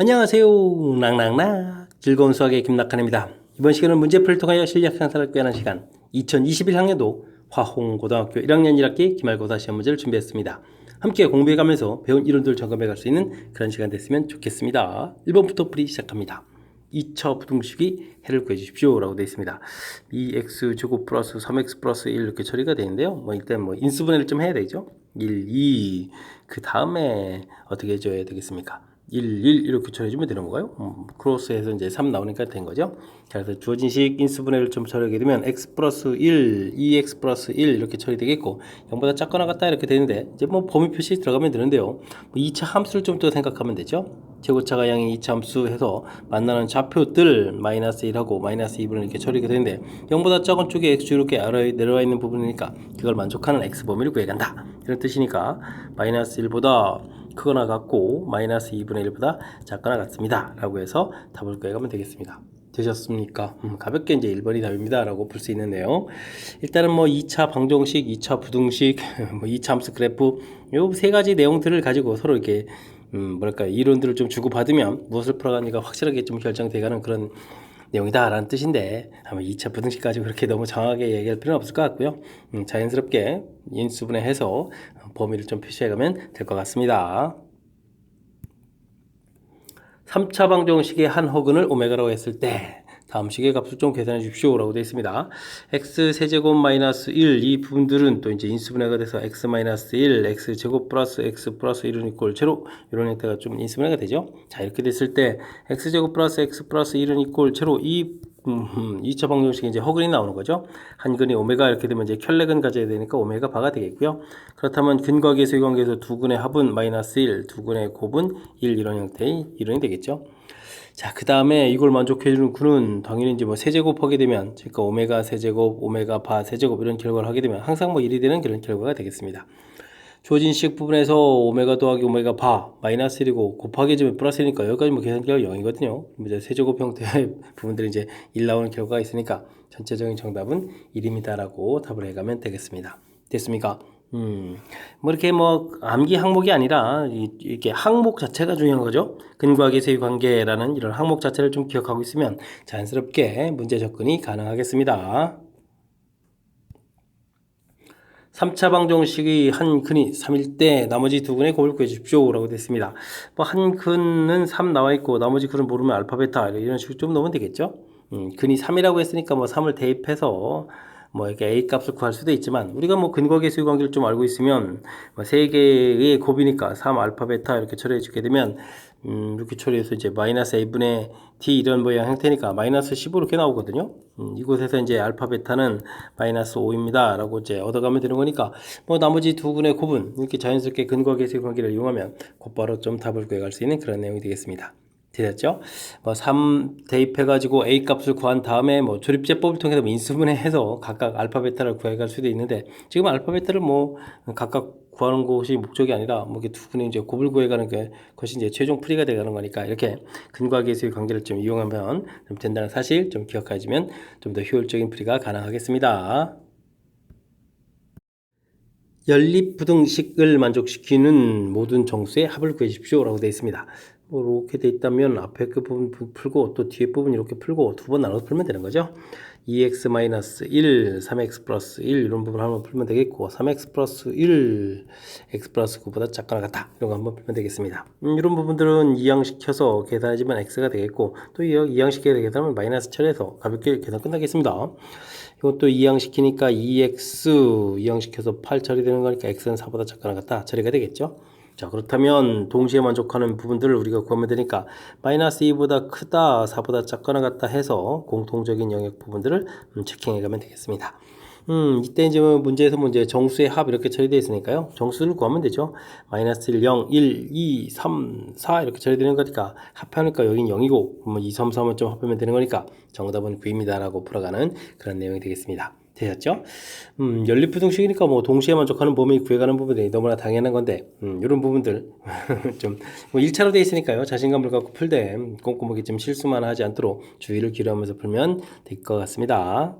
안녕하세요. 낭낭낭 즐거운 수학의 김낙한입니다. 이번 시간은 문제풀이를 통하여 실력 향상을 꾀하는 시간 2021학년도 화홍고등학교 1학년 1학기 기말고사 시험 문제를 준비했습니다. 함께 공부해가면서 배운 이론들 점검해갈 수 있는 그런 시간 됐으면 좋겠습니다. 1번부터 풀이 시작합니다. 2차 부등식이 해를 구해주십시오 라고 되어 있습니다. 2x 제곱 플러스 3x 플러스 1 이렇게 처리가 되는데요. 일단 인수분해를 좀 해야 되죠. 1, 2 그 다음에 어떻게 해줘야 되겠습니까? 1, 1 이렇게 처리해주면 되는 건가요? 크로스해서 이제 3 나오니까 된 거죠. 자, 그래서 주어진 식 인수분해를 좀 처리하게 되면 x 플러스 1, 2x 플러스 1 이렇게 처리되겠고 0보다 작거나 같다 이렇게 되는데 이제 범위 표시 들어가면 되는데요. 2차 함수를 좀 더 생각하면 되죠. 제곱차가 양의 2차 함수 해서 만나는 좌표들 마이너스 1하고 마이너스 2분을 이렇게 처리가 되는데 0보다 작은 쪽에 x 이렇게 아래에 내려와 있는 부분이니까 그걸 만족하는 x 범위를 구해간다. 이런 뜻이니까 마이너스 1보다 크거나 같고 마이너스 2분의 1보다 작거나 같습니다 라고 해서 답을 구해가면 되겠습니다. 되셨습니까? 가볍게 이제 1번이 답입니다 라고 볼 수 있는데요. 일단은 2차 방정식, 2차 부등식, 2차 함수 그래프 요 세 가지 내용들을 가지고 서로 이렇게 이론들을 좀 주고받으면 무엇을 풀어가는가 확실하게 좀 결정돼가는 그런 내용이다 라는 뜻인데 아마 2차 부등식 가지고 그렇게 너무 정확하게 얘기할 필요는 없을 것 같고요. 자연스럽게 인수분해해서 범위를 좀 표시해가면 될 것 같습니다. 3차 방정식의 한 허근을 오메가라고 했을 때 다음 식의 값을 좀 계산해 주십시오 라고 되어 있습니다. x 세제곱 마이너스 1 이 부분들은 또 이제 인수분해가 돼서 x 마이너스 1 x 제곱 플러스 x 플러스 1은 이꼴 제로 이런 형태가 좀 인수분해가 되죠. 자, 이렇게 됐을 때 x 제곱 플러스 x 플러스 1은 이꼴 제로 2차 방정식에 이제 허근이 나오는 거죠. 한 근이 오메가 이렇게 되면 이제 켤레근 가져야 되니까 오메가 바가 되겠고요. 그렇다면 근과 계수의 관계에서 두 근의 합은 마이너스 1, 두 근의 곱은 1 이런 형태의 이론이 되겠죠. 자, 그 다음에 이걸 만족해주는 구는 당연히 이제 세제곱 하게 되면, 그러니까 오메가 세제곱, 오메가 바 세제곱 이런 결과를 하게 되면 항상 1이 되는 그런 결과가 되겠습니다. 주어진 식 부분에서 오메가 더하기 오메가 바 마이너스 1이고 곱하기 해주면 플러스 1이니까 여기까지 계산 결과 0이거든요. 이제 세제곱 형태의 부분들이 이제 1 나오는 결과가 있으니까 전체적인 정답은 1입니다 라고 답을 해가면 되겠습니다. 됐습니까? 이렇게 암기 항목이 아니라 이렇게 항목 자체가 중요한 거죠. 근과 계수의 관계라는 이런 항목 자체를 좀 기억하고 있으면 자연스럽게 문제 접근이 가능하겠습니다. 3차 방정식의 한 근이 3일 때 나머지 두 근의 곱을 구해주십시오 라고 됐습니다. 한 근은 3 나와 있고 나머지 근을 모르면 알파 베타 이런 식으로 좀 넣으면 되겠죠. 근이 3이라고 했으니까 3을 대입해서 이렇게 A 값을 구할 수도 있지만 우리가 근과 계수의 관계를 좀 알고 있으면 세 개의 곱이니까 3 알파 베타 이렇게 처리해 주게 되면 이렇게 처리해서 이제 마이너스 A분의 D 이런 모양 형태니까 마이너스 15 이렇게 나오거든요. 이곳에서 이제 알파 베타는 마이너스 5입니다 라고 이제 얻어가면 되는 거니까 나머지 두 근의 곱은 이렇게 자연스럽게 근과 계수의 관계를 이용하면 곧바로 좀 답을 구해갈 수 있는 그런 내용이 되겠습니다. 되셨죠? 3 대입해가지고 A 값을 구한 다음에 조립제법을 통해서 인수분해해서 각각 알파 베타를 구해갈 수도 있는데 지금 알파 베타를 각각 구하는 것이 목적이 아니라 이렇게 두 분의 이제 곱을 구해가는 것이 이제 최종 풀이가 되가는 거니까 이렇게 근과 계수의 관계를 좀 이용하면 좀 된다는 사실 좀 기억해주면 좀 더 효율적인 풀이가 가능하겠습니다. 연립부등식을 만족시키는 모든 정수의 합을 구해주십시오 라고 되어 있습니다. 이렇게 되어 있다면 앞에 그 부분 풀고 또 뒤에 부분 이렇게 풀고 두 번 나눠서 풀면 되는 거죠. 2x-1, 3x 플러스 1 이런 부분 한번 풀면 되겠고 3x 플러스 1, x 플러스 9보다 작거나 같다 이런 거 한번 풀면 되겠습니다. 이런 부분들은 이항시켜서 계산하지만 x가 되겠고 또 이항시켜서 계산하면 마이너스 처리해서 가볍게 계산 끝나겠습니다. 이것도 이항시키니까 2x 이항시켜서 8 처리되는 거니까 x는 4보다 작거나 같다 처리가 되겠죠. 자, 그렇다면 동시에 만족하는 부분들을 우리가 구하면 되니까 마이너스 2보다 크다 4보다 작거나 같다 해서 공통적인 영역 부분들을 체킹해 가면 되겠습니다. 이때 이제 문제에서 정수의 합 이렇게 처리되어 있으니까요. 정수를 구하면 되죠. 마이너스 1, 0, 1, 2, 3, 4 이렇게 처리되는 거니까 합하니까 여긴 0이고 2, 3, 3은 좀 합하면 되는 거니까 정답은 9입니다 라고 풀어가는 그런 내용이 되겠습니다. 되셨죠? 연립부등식이니까 동시에 만족하는 범위 구해가는 부분이 너무나 당연한 건데 이런 부분들 좀 1차로 되어 있으니까요. 자신감을 갖고 풀되 꼼꼼하게 좀 실수만 하지 않도록 주의를 기울여하면서 풀면 될 것 같습니다.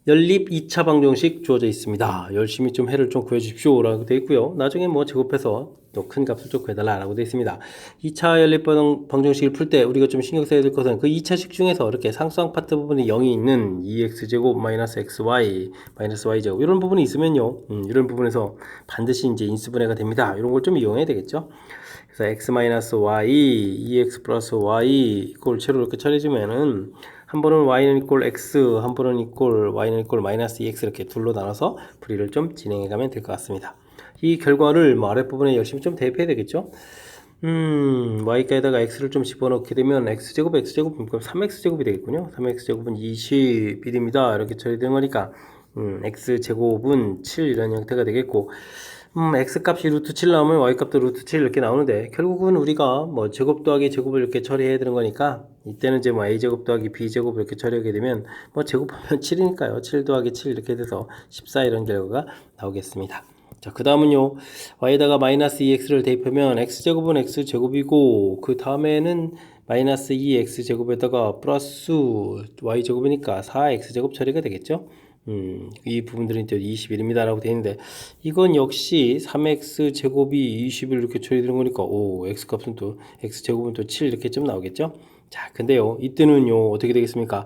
연립 2차 방정식 주어져 있습니다. 열심히 좀 해를 좀 구해 주십시오 라고 되어 있고요. 나중에 제곱해서 또 큰 값을 좀 구해달라라고 되어 있습니다. 2차 연립 방정식을 풀 때 우리가 좀 신경 써야 될 것은 그 2차식 중에서 이렇게 상수항 파트 부분이 0이 있는 2x제곱 마이너스 xy 마이너스 y제곱 이런 부분이 있으면요. 이런 부분에서 반드시 이제 인수분해가 됩니다. 이런 걸 좀 이용해야 되겠죠. 그래서 x 마이너스 y, 2x 플러스 y 이꼴 채로 이렇게 처리해주면은 한 번은 y는 이꼴 x, 한 번은 이꼴 y는 이꼴 마이너스 2x 이렇게 둘로 나눠서 풀이를 좀 진행해가면 될 것 같습니다. 이 결과를 뭐 아랫부분에 열심히 좀 대입해야 되겠죠. y가에다가 x를 좀 집어넣게 되면 x제곱 그럼 3x제곱이 되겠군요. 3x제곱은 21입니다. 이렇게 처리되는 거니까 x제곱은 7 이런 형태가 되겠고 x값이 루트 7 나오면 y값도 루트 7 이렇게 나오는데 결국은 우리가 뭐 제곱 더하기 제곱을 이렇게 처리해야 되는 거니까 이때는 이제 뭐 a제곱 더하기 b제곱을 이렇게 처리하게 되면 뭐 제곱하면 7이니까요. 7 더하기 7 이렇게 돼서 14 이런 결과가 나오겠습니다. 자, 그 다음은요, y에다가 마이너스 2x를 대입하면 x제곱은 x제곱이고, 그 다음에는 마이너스 2x제곱에다가 플러스 y제곱이니까 4x제곱 처리가 되겠죠? 이 부분들은 이제 21입니다. 라고 되어 있는데, 이건 역시 3x제곱이 21 이렇게 처리되는 거니까, 오, x값은 또, x제곱은 또 7 이렇게 좀 나오겠죠? 자, 근데요, 이때는요, 어떻게 되겠습니까?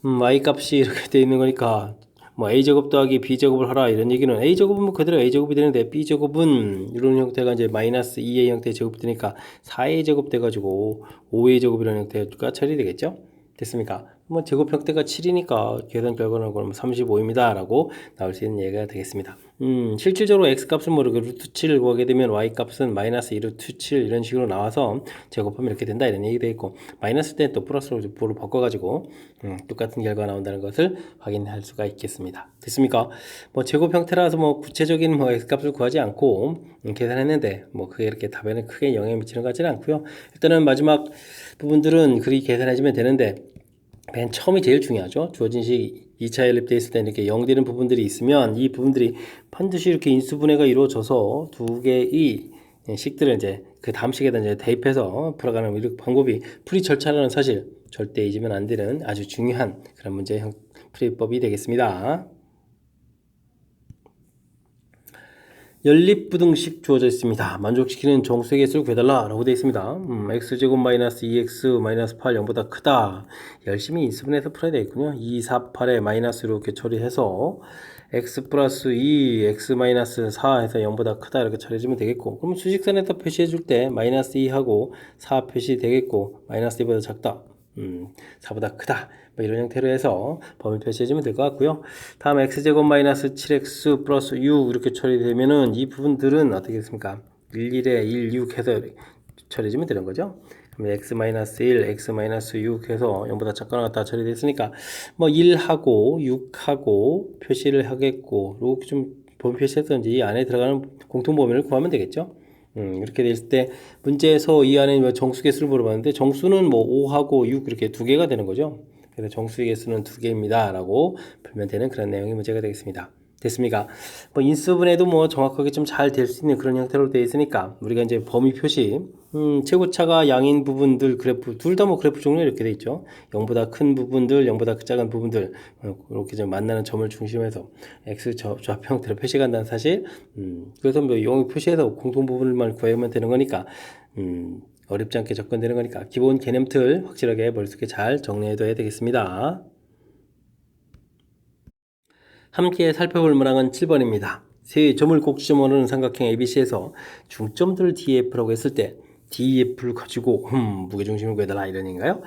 y값이 이렇게 되어 있는 거니까, 뭐 a제곱 더하기 b제곱을 하라 이런 얘기는 a제곱은 뭐 그대로 a제곱이 되는데 b제곱은 이런 형태가 이제 마이너스 2a 형태의 제곱이 되니까 4a 제곱 돼가지고 5a 제곱이라는 형태가 처리되겠죠. 됐습니까? 뭐 제곱 형태가 7이니까 계산 결과는 그럼 35입니다 라고 나올 수 있는 얘기가 되겠습니다. 실질적으로 x값은 뭐 이렇게 루트 7을 구하게 되면 y값은 마이너스 2 루트 7 이런 식으로 나와서 제곱하면 이렇게 된다 이런 얘기 되겠고 마이너스 때 또 플러스로 바꿔가지고 똑같은 결과가 나온다는 것을 확인할 수가 있겠습니다. 됐습니까? 뭐 제곱 형태라서 뭐 구체적인 뭐 x값을 구하지 않고 계산했는데 뭐 그게 이렇게 답에는 크게 영향을 미치는 것 같지는 않고요. 일단은 마지막 부분들은 그리 계산해주면 되는데 맨 처음이 제일 중요하죠. 주어진 식 2차 연립돼 있을 때 이렇게 0 되는 부분들이 있으면 이 부분들이 반드시 이렇게 인수분해가 이루어져서 두 개의 식들을 이제 그 다음 식에다 이제 대입해서 풀어가는 이런 방법이 풀이 절차라는 사실 절대 잊으면 안 되는 아주 중요한 그런 문제 풀이법이 되겠습니다. 연립부등식 주어져 있습니다. 만족시키는 정수의 개수를 구해달라 라고 되어 있습니다. x제곱 마이너스 2x 마이너스 8 0보다 크다. 열심히 인수분해서 풀어야 되겠군요. 2, 4, 8에 마이너스로 이렇게 처리해서 x 플러스 2, x 마이너스 4 해서 0보다 크다 이렇게 처리해주면 되겠고 그럼 수직선에다 표시해 줄 때 마이너스 2하고 4 표시 되겠고 마이너스 2보다 작다. 4보다 크다. 뭐 이런 형태로 해서 범위 표시해주면 될 것 같고요. 다음 x제곱 마이너스 7x 플러스 6 이렇게 처리되면은 이 부분들은 어떻게 됐습니까? 11에 1, 6 해서 처리해주면 되는 거죠. 그럼 x 마이너스 1, x 마이너스 6 해서 0보다 작거나 같다 처리됐으니까 뭐 1하고 6하고 표시를 하겠고 이렇게 좀 범위 표시했던지 이 안에 들어가는 공통 범위를 구하면 되겠죠. 이렇게 됐을 때 문제에서 이 안에 정수 개수를 물어봤는데 정수는 뭐 5하고 6 이렇게 두 개가 되는 거죠. 그래서 정수의 개수는 두 개입니다 라고 풀면 되는 그런 내용의 문제가 되겠습니다. 됐습니까? 뭐 인수분해도 뭐 정확하게 좀 잘 될 수 있는 그런 형태로 되어 있으니까 우리가 이제 범위 표시 최고차가 양인 부분들 그래프 둘 다 뭐 그래프 종류 이렇게 돼 있죠. 0보다 큰 부분들, 0보다 작은 부분들 이렇게 좀 만나는 점을 중심해서 x 좌표 형태로 표시한다는 사실. 그래서 뭐 0을 표시해서 공통 부분만 구하면 되는 거니까 어렵지 않게 접근되는 거니까 기본 개념 틀 확실하게 머릿속에 잘 정리해둬야 되겠습니다. 함께 살펴볼 문항은 7번입니다. 세 점을 꼭 집어넣는 삼각형 ABC에서 중점들을 DF라고 했을 때 DF를 가지고 무게중심을 구해달라 이런 얘기인가요?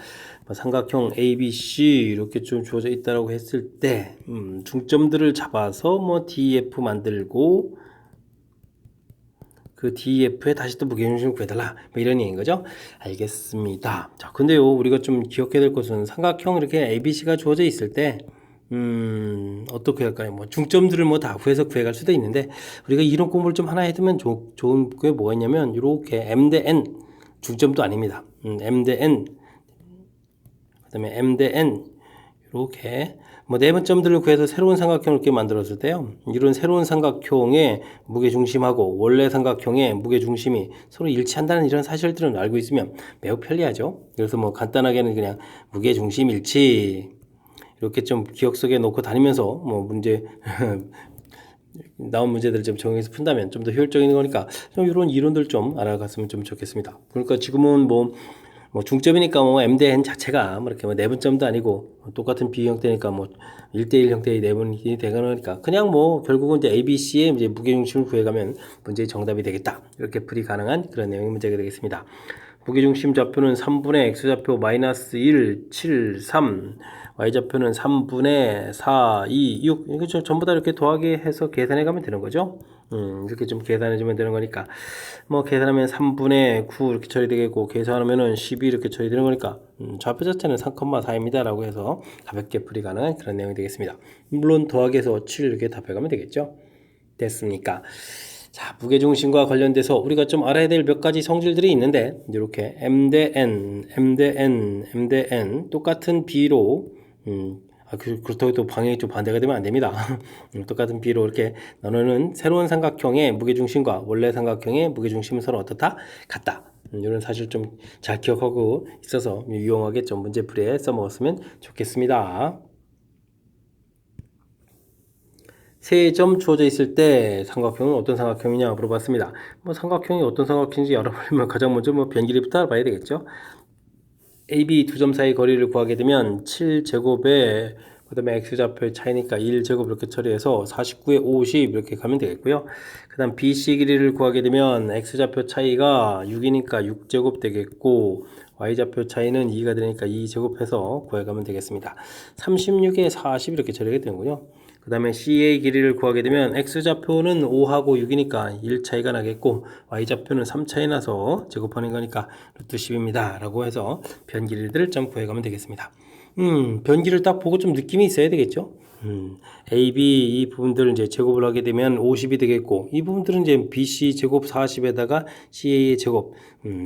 삼각형 ABC 이렇게 좀 주어져 있다라고 했을 때 중점들을 잡아서 뭐 DF 만들고 그 DF에 다시 또 무게중심을 구해달라 뭐 이런 얘기인 거죠. 알겠습니다. 자, 근데요 우리가 좀 기억해야 될 것은 삼각형 이렇게 ABC가 주어져 있을 때 어떻게 할까요? 뭐 중점들을 뭐 다 구해서 구해갈 수도 있는데 우리가 이론 공부를 좀 하나 해두면 좋은 게 뭐가 있냐면 이렇게 M 대 N 중점도 아닙니다. M 대 N 그다음에 M 대 N 이렇게 뭐 네모점들을 구해서 새로운 삼각형을 이렇게 만들었을 때요. 이런 새로운 삼각형의 무게중심하고 원래 삼각형의 무게중심이 서로 일치한다는 이런 사실들을 알고 있으면 매우 편리하죠. 그래서 뭐 간단하게는 그냥 무게중심 일치 이렇게 좀 기억 속에 놓고 다니면서 뭐 문제 나온 문제들을 좀 적용해서 푼다면 좀 더 효율적인 거니까 좀 이런 이론들 좀 알아갔으면 좀 좋겠습니다. 그러니까 지금은 뭐 중점이니까 뭐 M 대 N 자체가 뭐 이렇게 뭐 내분점도 아니고 똑같은 B 형태니까 뭐 1대1 형태의 내분이 되거니까 그냥 뭐 결국은 이제 A, B, C의 이제 무게중심을 구해가면 문제의 정답이 되겠다. 이렇게 풀이 가능한 그런 내용의 문제가 되겠습니다. 무게중심 좌표는 3분의 X좌표 마이너스 1, 7, 3, Y좌표는 3분의 4, 2, 6. 이거 전부 다 이렇게 더하기 해서 계산해 가면 되는 거죠. 이렇게 좀 계산해 주면 되는 거니까. 뭐 계산하면 3분의 9 이렇게 처리되겠고, 계산하면은 12 이렇게 처리되는 거니까, 좌표 자체는 3,4입니다. 라고 해서 가볍게 풀이 가능한 그런 내용이 되겠습니다. 물론 더하기해서 7 이렇게 답해가면 되겠죠. 됐습니까? 자, 무게중심과 관련돼서 우리가 좀 알아야 될 몇 가지 성질들이 있는데, 이렇게 M 대 N, M 대 N, M 대 N, 똑같은 B로, 그렇다고 또 방향이 좀 반대가 되면 안 됩니다. 똑같은 B로 이렇게 나누는 새로운 삼각형의 무게중심과 원래 삼각형의 무게중심은 서로 어떻다? 같다. 이런 사실 좀 잘 기억하고 있어서 유용하게 좀 문제풀이에 써먹었으면 좋겠습니다. 세 점 주어져 있을 때 삼각형은 어떤 삼각형이냐 물어봤습니다. 뭐 삼각형이 어떤 삼각형인지 알아보려면 가장 먼저 뭐 변길이부터 알아봐야 되겠죠. AB 두 점 사이 거리를 구하게 되면 7제곱에 그 다음에 x좌표의 차이니까 1제곱 이렇게 처리해서 49에 50 이렇게 가면 되겠고요. 그 다음 BC 길이를 구하게 되면 x좌표 차이가 6이니까 6제곱 되겠고 y좌표 차이는 2가 되니까 2제곱해서 구해가면 되겠습니다. 36에 40 이렇게 처리가 되는군요. 그 다음에 CA 길이를 구하게 되면 X좌표는 5하고 6이니까 1 차이가 나겠고 Y좌표는 3 차이 나서 제곱하는 거니까 루트 10입니다. 라고 해서 변 길이들을 좀 구해가면 되겠습니다. 변 길이를 딱 보고 좀 느낌이 있어야 되겠죠? A, B 이 부분들을 이제 제곱을 하게 되면 50이 되겠고 이 부분들은 이제 BC 제곱 40에다가 CA의 제곱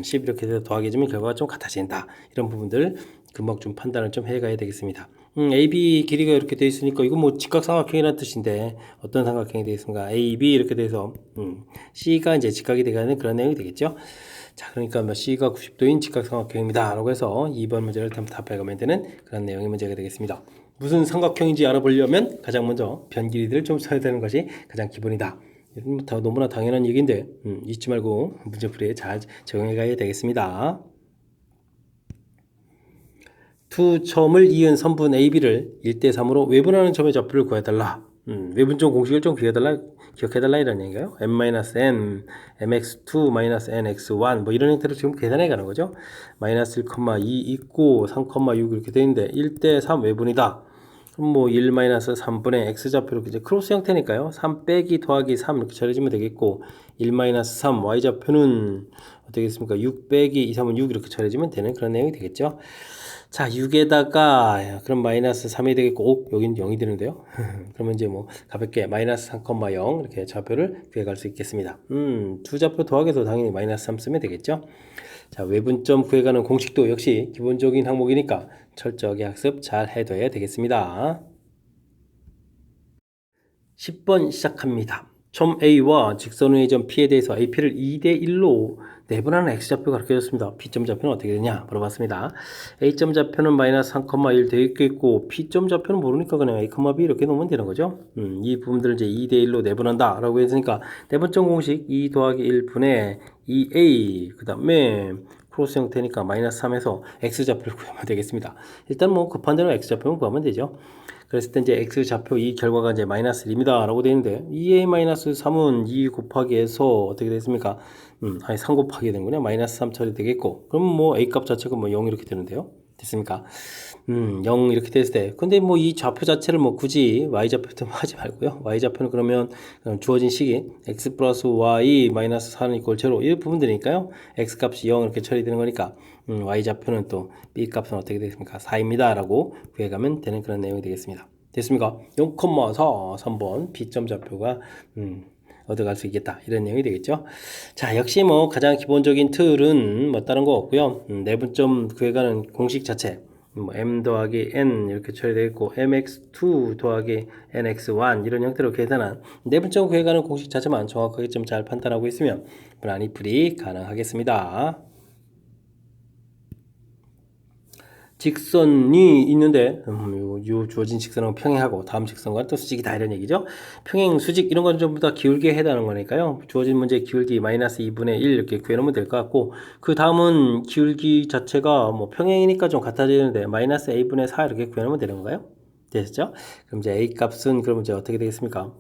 10 이렇게 해서 더하게 되면 결과가 좀 같아진다. 이런 부분들 금방 좀 판단을 좀 해가야 되겠습니다. AB 길이가 이렇게 되어 있으니까 이거 뭐 직각삼각형이라는 뜻인데 어떤 삼각형이 되겠습니까? AB 이렇게 돼서 C가 이제 직각이 되가는 그런 내용이 되겠죠. 자, 그러니까 뭐 C가 90도인 직각삼각형입니다. 라고 해서 2번 문제를 답해가면 되는 그런 내용의 문제가 되겠습니다. 무슨 삼각형인지 알아보려면 가장 먼저 변 길이들을 좀 써야 되는 것이 가장 기본이다. 이건 너무나 당연한 얘기인데 잊지 말고 문제풀이에 잘 적용해 가야 되겠습니다. 두 점을 이은 선분 AB를 1대3으로 외분하는 점의 좌표를 구해달라. 외분점 공식을 좀 기억해달라 이런 얘기인가요? m-n, mx2-nx1 뭐 이런 형태로 지금 계산해 가는 거죠. 마이너스 1,2 있고 3,6 이렇게 되어 있는데 1대3 외분이다. 그럼 뭐 1-3분의 x좌표로 이제 크로스 형태니까요. 3 빼기 더하기 3 이렇게 처리해주면 되겠고 1-3 y좌표는 어떻게 겠습니까? 6 빼기 2, 3은 6 이렇게 처리해주면 되는 그런 내용이 되겠죠. 자, 6에다가 그럼 마이너스 3이 되겠고 여긴 0이 되는데요. 그러면 이제 뭐 가볍게 마이너스 3,0 이렇게 좌표를 구해갈 수 있겠습니다. 두 좌표 더하기도 당연히 마이너스 3 쓰면 되겠죠. 자, 외분점 구해가는 공식도 역시 기본적인 항목이니까 철저하게 학습 잘 해둬야 되겠습니다. 10번 시작합니다. 점 A와 직선 A의 점 P에 대해서 AP를 2대1로 내분하는 X좌표가 가르쳐졌습니다. P점 좌표는 어떻게 되냐 물어봤습니다. A점 좌표는 마이너스 3,1 되어 있겠고 P점 좌표는 모르니까 그냥 A, B 이렇게 놓으면 되는 거죠. 이 부분들을 이제 2대1로 내분한다 라고 했으니까 내분점 공식 2 더하기 1분의 2A 그 다음에 크로스 형태니까 마이너스 3에서 X좌표를 구하면 되겠습니다. 일단 뭐 급한 대로 X좌표만 구하면 되죠. 그랬을 때 이제 X좌표 이 결과가 이제 마이너스 1입니다. 라고 되어 있는데 2A-3은 2 곱하기 해서 어떻게 됐습니까? 3 곱하기 되는군요. 마이너스 3 처리 되겠고 그럼 뭐 A 값 자체가 뭐 0 이렇게 되는데요. 됐습니까? 0 이렇게 됐을 때 근데 뭐 이 좌표 자체를 뭐 굳이 Y좌표도 하지 말고요. Y좌표는 그러면 주어진 식이 X 플러스 Y 마이너스 4는 이꼴 제로 이 부분들이니까요. X 값이 0 이렇게 처리되는 거니까 Y좌표는 또 B 값은 어떻게 되겠습니까? 4입니다. 라고 구해가면 되는 그런 내용이 되겠습니다. 됐습니까? 0,4 3번 B점 좌표가 얻어갈 수 있겠다 이런 내용이 되겠죠. 자, 역시 뭐 가장 기본적인 틀은 뭐 다른 거 없고요. 내분점 구해가는 공식 자체 뭐 m 더하기 n 이렇게 처리되어 있고 mx2 더하기 nx1 이런 형태로 계산한 내분점 구해가는 공식 자체만 정확하게 좀 잘 판단하고 있으면 무난히 풀이 가능하겠습니다. 직선이 있는데 요 주어진 직선은 평행하고 다음 직선과 또 수직이다 이런 얘기죠. 평행, 수직 이런 건 전부 다 기울기에 해당하는 거니까요. 주어진 문제 기울기 마이너스 2분의 1 이렇게 구해놓으면 될 것 같고 그 다음은 기울기 자체가 뭐 평행이니까 좀 같아지는데 마이너스 a분의 4 이렇게 구해놓으면 되는 건가요? 되셨죠? 그럼 이제 a 값은 그럼 이제 어떻게 되겠습니까?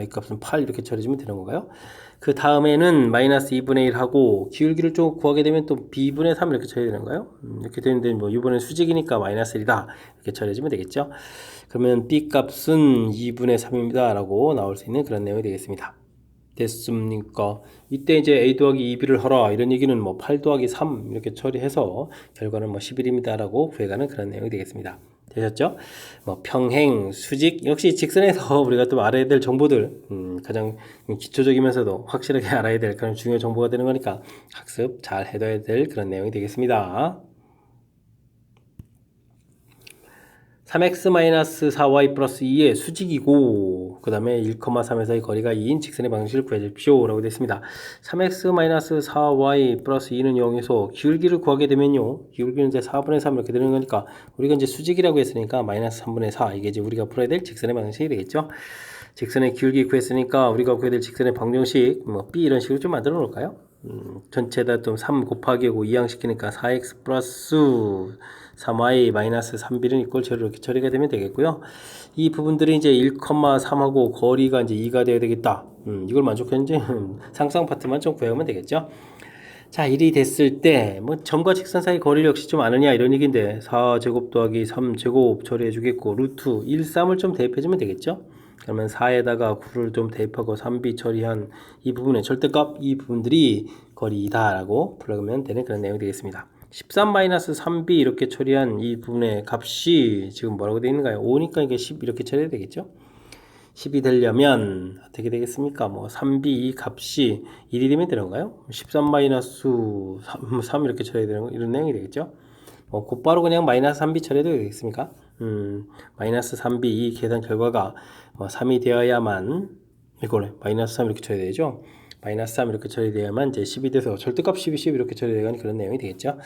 a 값은 8 이렇게 처리해주면 되는 건가요? 그 다음에는 마이너스 2분의 1 하고 기울기를 좀 구하게 되면 또 b분의 3 이렇게 처리해야 되는가요? 이렇게 되는데 뭐 이번엔 수직이니까 마이너스 1이다 이렇게 처리해주면 되겠죠. 그러면 b 값은 2분의 3입니다 라고 나올 수 있는 그런 내용이 되겠습니다. 됐습니까? 이때 이제 a 더하기 2b를 하라 이런 얘기는 뭐 8 더하기 3 이렇게 처리해서 결과는 뭐 11입니다 라고 구해가는 그런 내용이 되겠습니다. 되셨죠? 뭐 평행, 수직 역시 직선에서 우리가 또 알아야 될 정보들 가장 기초적이면서도 확실하게 알아야 될 그런 중요한 정보가 되는 거니까 학습 잘 해둬야 될 그런 내용이 되겠습니다. 3x-4y 플러스 2의 수직이고 그 다음에 1,3에서의 거리가 2인 직선의 방식을 구해주십시오 라고 되어 있습니다. 3x-4y 플러스 2는 0에서 기울기를 구하게 되면요 기울기는 이제 4분의 3 이렇게 되는 거니까 우리가 이제 수직이라고 했으니까 마이너스 3분의 4 이게 이제 우리가 풀어야 될 직선의 방식이 되겠죠. 직선의 기울기 구했으니까 우리가 구해야 될 직선의 방정식 뭐 b 이런 식으로 좀 만들어 놓을까요? 전체다 좀 3 곱하기 하고 이항시키니까 4x 플러스 3y 마이너스 3b는 이꼴 제로 이렇게 처리가 되면 되겠고요. 이 부분들이 이제 1,3하고 거리가 이제 2가 되어야 되겠다. 이걸 만족했는지 상상 파트만 좀 구해오면 되겠죠. 자, 1이 됐을 때, 뭐, 점과 직선 사이 거리를 역시 좀 아느냐, 이런 얘기인데, 4제곱 더하기 3제곱 처리해주겠고, 루트 1, 3을 좀 대입해주면 되겠죠? 그러면 4에다가 9를 좀 대입하고 3b 처리한 이 부분의 절대값, 이 부분들이 거리이다, 라고 풀어가면 되는 그런 내용이 되겠습니다. 13-3b 이렇게 처리한 이 부분의 값이 지금 뭐라고 되어 있는가요? 5니까 이게 10 이렇게 처리해야 되겠죠? 10이 되려면 어떻게 되겠습니까? 뭐 3b 이 값이 1이 되면 되는가요? 13-3 이렇게 처리해야 되는 이런 내용이 되겠죠? 곧바로 그냥 마이너스 3b 처리해도 되겠습니까? 마이너스 3b 이 계산 결과가 3이 되어야만 이거를 마이너스 3 이렇게 처리해야 되죠? 마이너스 3 이렇게 처리돼야만 이제 10이 돼서 절대값 12, 10 이렇게 처리되는 그런 내용이 되겠죠?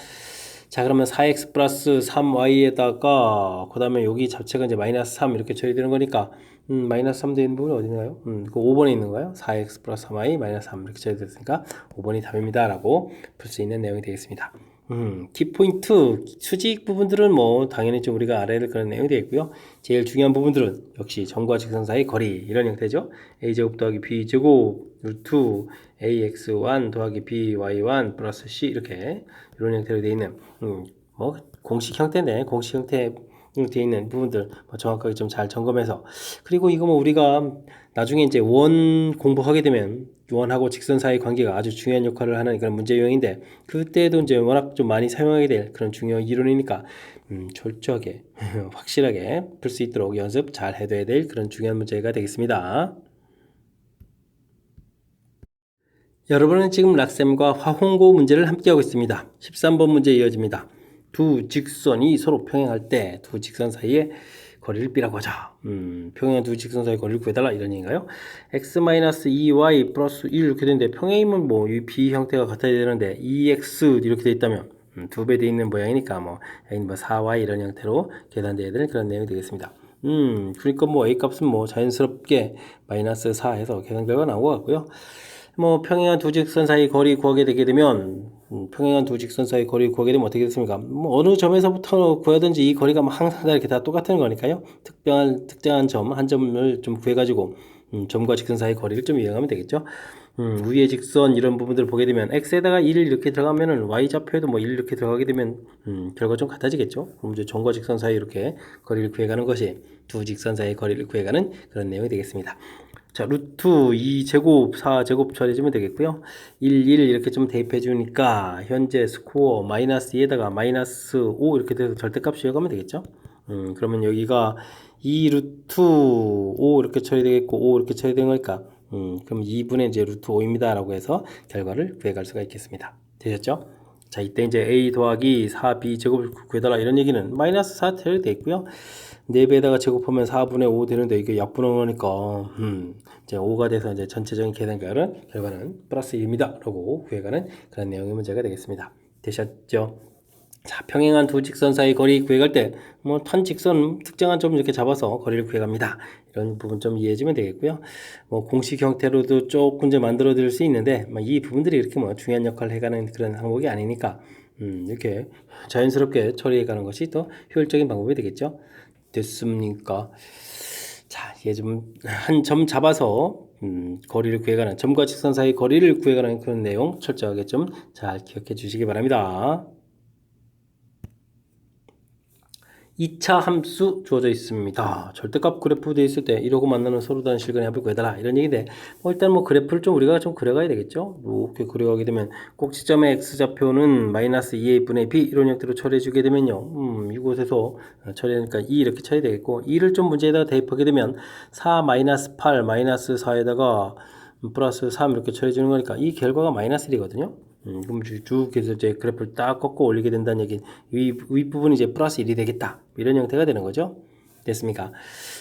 자, 그러면 4x 플러스 3y에다가 그 다음에 여기 자체가 이제 마이너스 3 이렇게 처리되는 거니까 마이너스 3 되는 부분이 어디인가요? 그 5번에 있는 거예요. 4x 플러스 3y 마이너스 3 이렇게 처리됐으니까 5번이 답입니다 라고 풀 수 있는 내용이 되겠습니다. 키포인트 수직 부분들은 뭐 당연히 좀 우리가 알아야 될 그런 내용이 되겠고요. 제일 중요한 부분들은 역시 점과 직선 사이 거리 이런 형태죠. a제곱 더하기 b제곱 루트 ax1 더하기 by1 플러스 c 이렇게 이런 형태로 되어 있는 뭐 공식 형태인데 공식 형태 되어 있는 부분들 뭐 정확하게 좀 잘 점검해서 그리고 이거 뭐 우리가 나중에 이제 원 공부하게 되면 원하고 직선 사이 관계가 아주 중요한 역할을 하는 그런 문제 유형인데 그때도 이제 워낙 좀 많이 사용하게 될 그런 중요한 이론이니까 철저하게 확실하게 풀 수 있도록 연습 잘 해둬야 될 그런 중요한 문제가 되겠습니다. 여러분은 지금 락셈과 화홍고 문제를 함께하고 있습니다. 13번 문제 이어집니다. 두 직선이 서로 평행할 때 두 직선 사이의 거리를 b라고 하자. 평행한 두 직선 사이의 거리를 구해달라 이런 얘기인가요? x-2y 플러스 1 이렇게 되는데 평행이면 뭐 이 b 형태가 같아야 되는데 2x 이렇게 돼 있다면 두 배 돼 있는 모양이니까 뭐 4y 이런 형태로 계산돼야 되는 그런 내용이 되겠습니다. 그러니까 뭐 a 값은 뭐 자연스럽게 마이너스 4 해서 계산 결과 나온 것 같고요. 뭐 평행한 두 직선 사이 거리 구하게 되게 되면 평행한 두 직선 사이 거리 구하게 되면 어떻게 됐습니까? 뭐 어느 점에서부터 구하든지 이 거리가 뭐 항상 이렇게 다 똑같은 거니까요. 특정한 점 한 점을 좀 구해가지고 점과 직선 사이 거리를 좀 이용하면 되겠죠. 위의 직선 이런 부분들을 보게 되면 x에다가 1을 이렇게 들어가면은 y 좌표에도 뭐 1 이렇게 들어가게 되면 결과 좀 같아지겠죠. 그럼 이제 점과 직선 사이 이렇게 거리를 구해가는 것이 두 직선 사이 거리를 구해가는 그런 내용이 되겠습니다. 자, 루트 2제곱 4제곱 처리해주면 되겠고요. 1, 1 이렇게 좀 대입해 주니까 현재 스코어 마이너스 2에다가 마이너스 5 이렇게 돼서 절대값 씌워가면 되겠죠. 그러면 여기가 2 루트 5 이렇게 처리되겠고 5 이렇게 처리된 거니까 그럼 2분의 이제 루트 5입니다 라고 해서 결과를 구해갈 수가 있겠습니다. 되셨죠? 자, 이때 이제 a 더하기 4b 제곱을 구해달라 이런 얘기는 마이너스 4 처리되어 있고요. 4배에다가 제곱하면 4분의 5 되는데 이게 약분하니까 이제 5가 돼서 이제 전체적인 계산 결과는 플러스 1입니다 라고 구해가는 그런 내용의 문제가 되겠습니다. 되셨죠? 자, 평행한 두 직선 사이 거리 구해갈 때, 뭐, 턴 직선 특정한 점 이렇게 잡아서 거리를 구해갑니다. 이런 부분 좀 이해해주면 되겠고요. 뭐, 공식 형태로도 조금 이제 만들어 드릴 수 있는데, 이 부분들이 이렇게 뭐, 중요한 역할을 해가는 그런 항목이 아니니까, 이렇게 자연스럽게 처리해가는 것이 더 효율적인 방법이 되겠죠. 됐습니까? 자, 이게 좀, 한 점 잡아서, 거리를 구해가는, 점과 직선 사이 거리를 구해가는 그런 내용 철저하게 좀 잘 기억해 주시기 바랍니다. 2차 함수 주어져 있습니다. 절대값 그래프 되어 있을 때 이러고 만나는 서로 다른 실근의 합을 구해달라 이런 얘기인데 일단 뭐 그래프를 좀 우리가 좀 그려가야 되겠죠. 이렇게 그려가게 되면 꼭지점의 x좌표는 마이너스 2a분의 b 이런 형태로 처리해주게 되면요. 이곳에서 처리하니까 2 이렇게 처리되겠고 2를 좀 문제에다가 대입하게 되면 4 마이너스 8 마이너스 4에다가 플러스 3 이렇게 처리해주는 거니까 이 결과가 마이너스 1이거든요. 그럼 쭉 해서 이제 그래프를 딱 꺾고 올리게 된다는 얘기, 윗부분이 이제 플러스 1이 되겠다. 이런 형태가 되는 거죠. 됐습니까?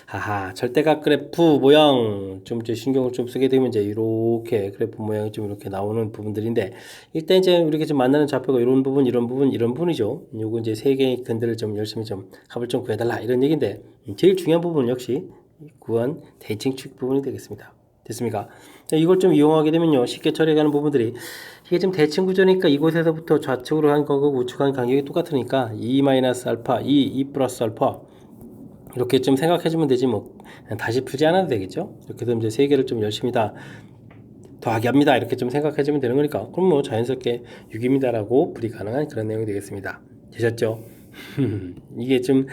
하하, 절대각 그래프 모양 좀 이제 신경을 좀 쓰게 되면 이제 이렇게 그래프 모양이 좀 이렇게 나오는 부분들인데 일단 이제 우리가 지금 만나는 좌표가 이런 부분, 이런 부분, 이런 부분이죠. 요거 이제 세 개의 근들을 좀 열심히 좀 합을 좀 구해달라 이런 얘기인데 제일 중요한 부분은 역시 구한 대칭축 부분이 되겠습니다. 됐습니까? 이걸 좀 이용하게 되면요 쉽게 처리해가는 부분들이 이게 지금 대칭 구조니까 이곳에서부터 좌측으로 한 거고 우측한 간격이 똑같으니까 2-알파, 2 플러스 알파 이렇게 좀 생각해주면 되지 뭐 다시 풀지 않아도 되겠죠. 이렇게 되면 이제 세 개를 좀 열심히 다 더하기 합니다 이렇게 좀 생각해주면 되는 거니까 그럼 뭐 자연스럽게 6입니다라고 풀이 가능한 그런 내용이 되겠습니다. 되셨죠? 이게 좀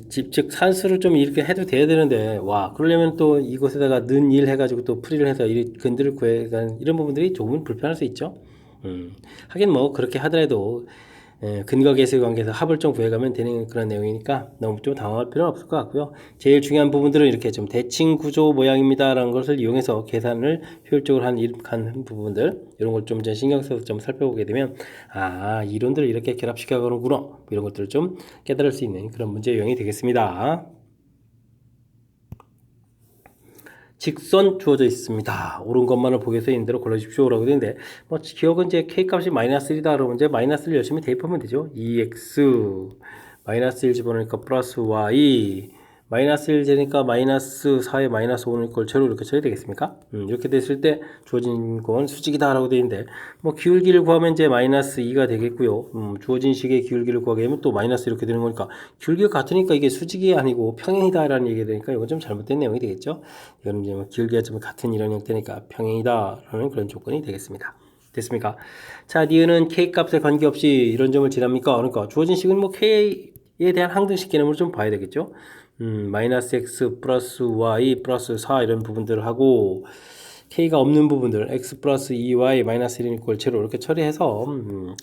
즉 산수를 좀 이렇게 해도 돼야 되는데 와 그러려면 또 이곳에다가 는 1 해가지고 또 풀이를 해서 이 근들을 구해가는 이런 부분들이 조금은 불편할 수 있죠. 하긴 뭐 그렇게 하더라도 근거 계수 관계에서 합을 좀 구해가면 되는 그런 내용이니까 너무 좀 당황할 필요는 없을 것 같고요. 제일 중요한 부분들은 이렇게 좀 대칭 구조 모양입니다라는 것을 이용해서 계산을 효율적으로 한 부분들 이런 걸 좀 신경 써서 좀 살펴보게 되면 아 이론들을 이렇게 결합시켜 가는구나 이런 것들을 좀 깨달을 수 있는 그런 문제 유형이 되겠습니다. 직선 주어져 있습니다. 옳은 것만을 보기 위해서 있는 대로 골라주십시오. 라고 되는데, 뭐, 기억은 이제 K값이 마이너스 1이다. 그러면 이제 마이너스 1 열심히 대입하면 되죠. 2x, 마이너스 1 집어넣으니까 플러스 y, 마이너스 1 되니까 마이너스 4에 마이너스 5는 걸 제로 이렇게 쳐야 되겠습니까? 이렇게 됐을 때 주어진 건 수직이다. 라고 되어 있는데, 뭐, 기울기를 구하면 이제 마이너스 2가 되겠고요. 주어진 식의 기울기를 구하게 되면 또 마이너스 이렇게 되는 거니까, 기울기가 같으니까 이게 수직이 아니고 평행이다. 라는 얘기가 되니까 이건 좀 잘못된 내용이 되겠죠. 이거는 이제 뭐 기울기가 좀 같은 이런 형태니까 평행이다라는 그런 조건이 되겠습니다. 됐습니까? 자, 니은은 k 값에 관계없이 이런 점을 지납니까? 그러니까 주어진 식은 뭐 k에 대한 항등식 개념으로 좀 봐야 되겠죠. 마이너스 x 플러스 y 플러스 4 이런 부분들을 하고 k가 없는 부분들 x 플러스 2y 마이너스 1은 이꼴 제로 이렇게 처리해서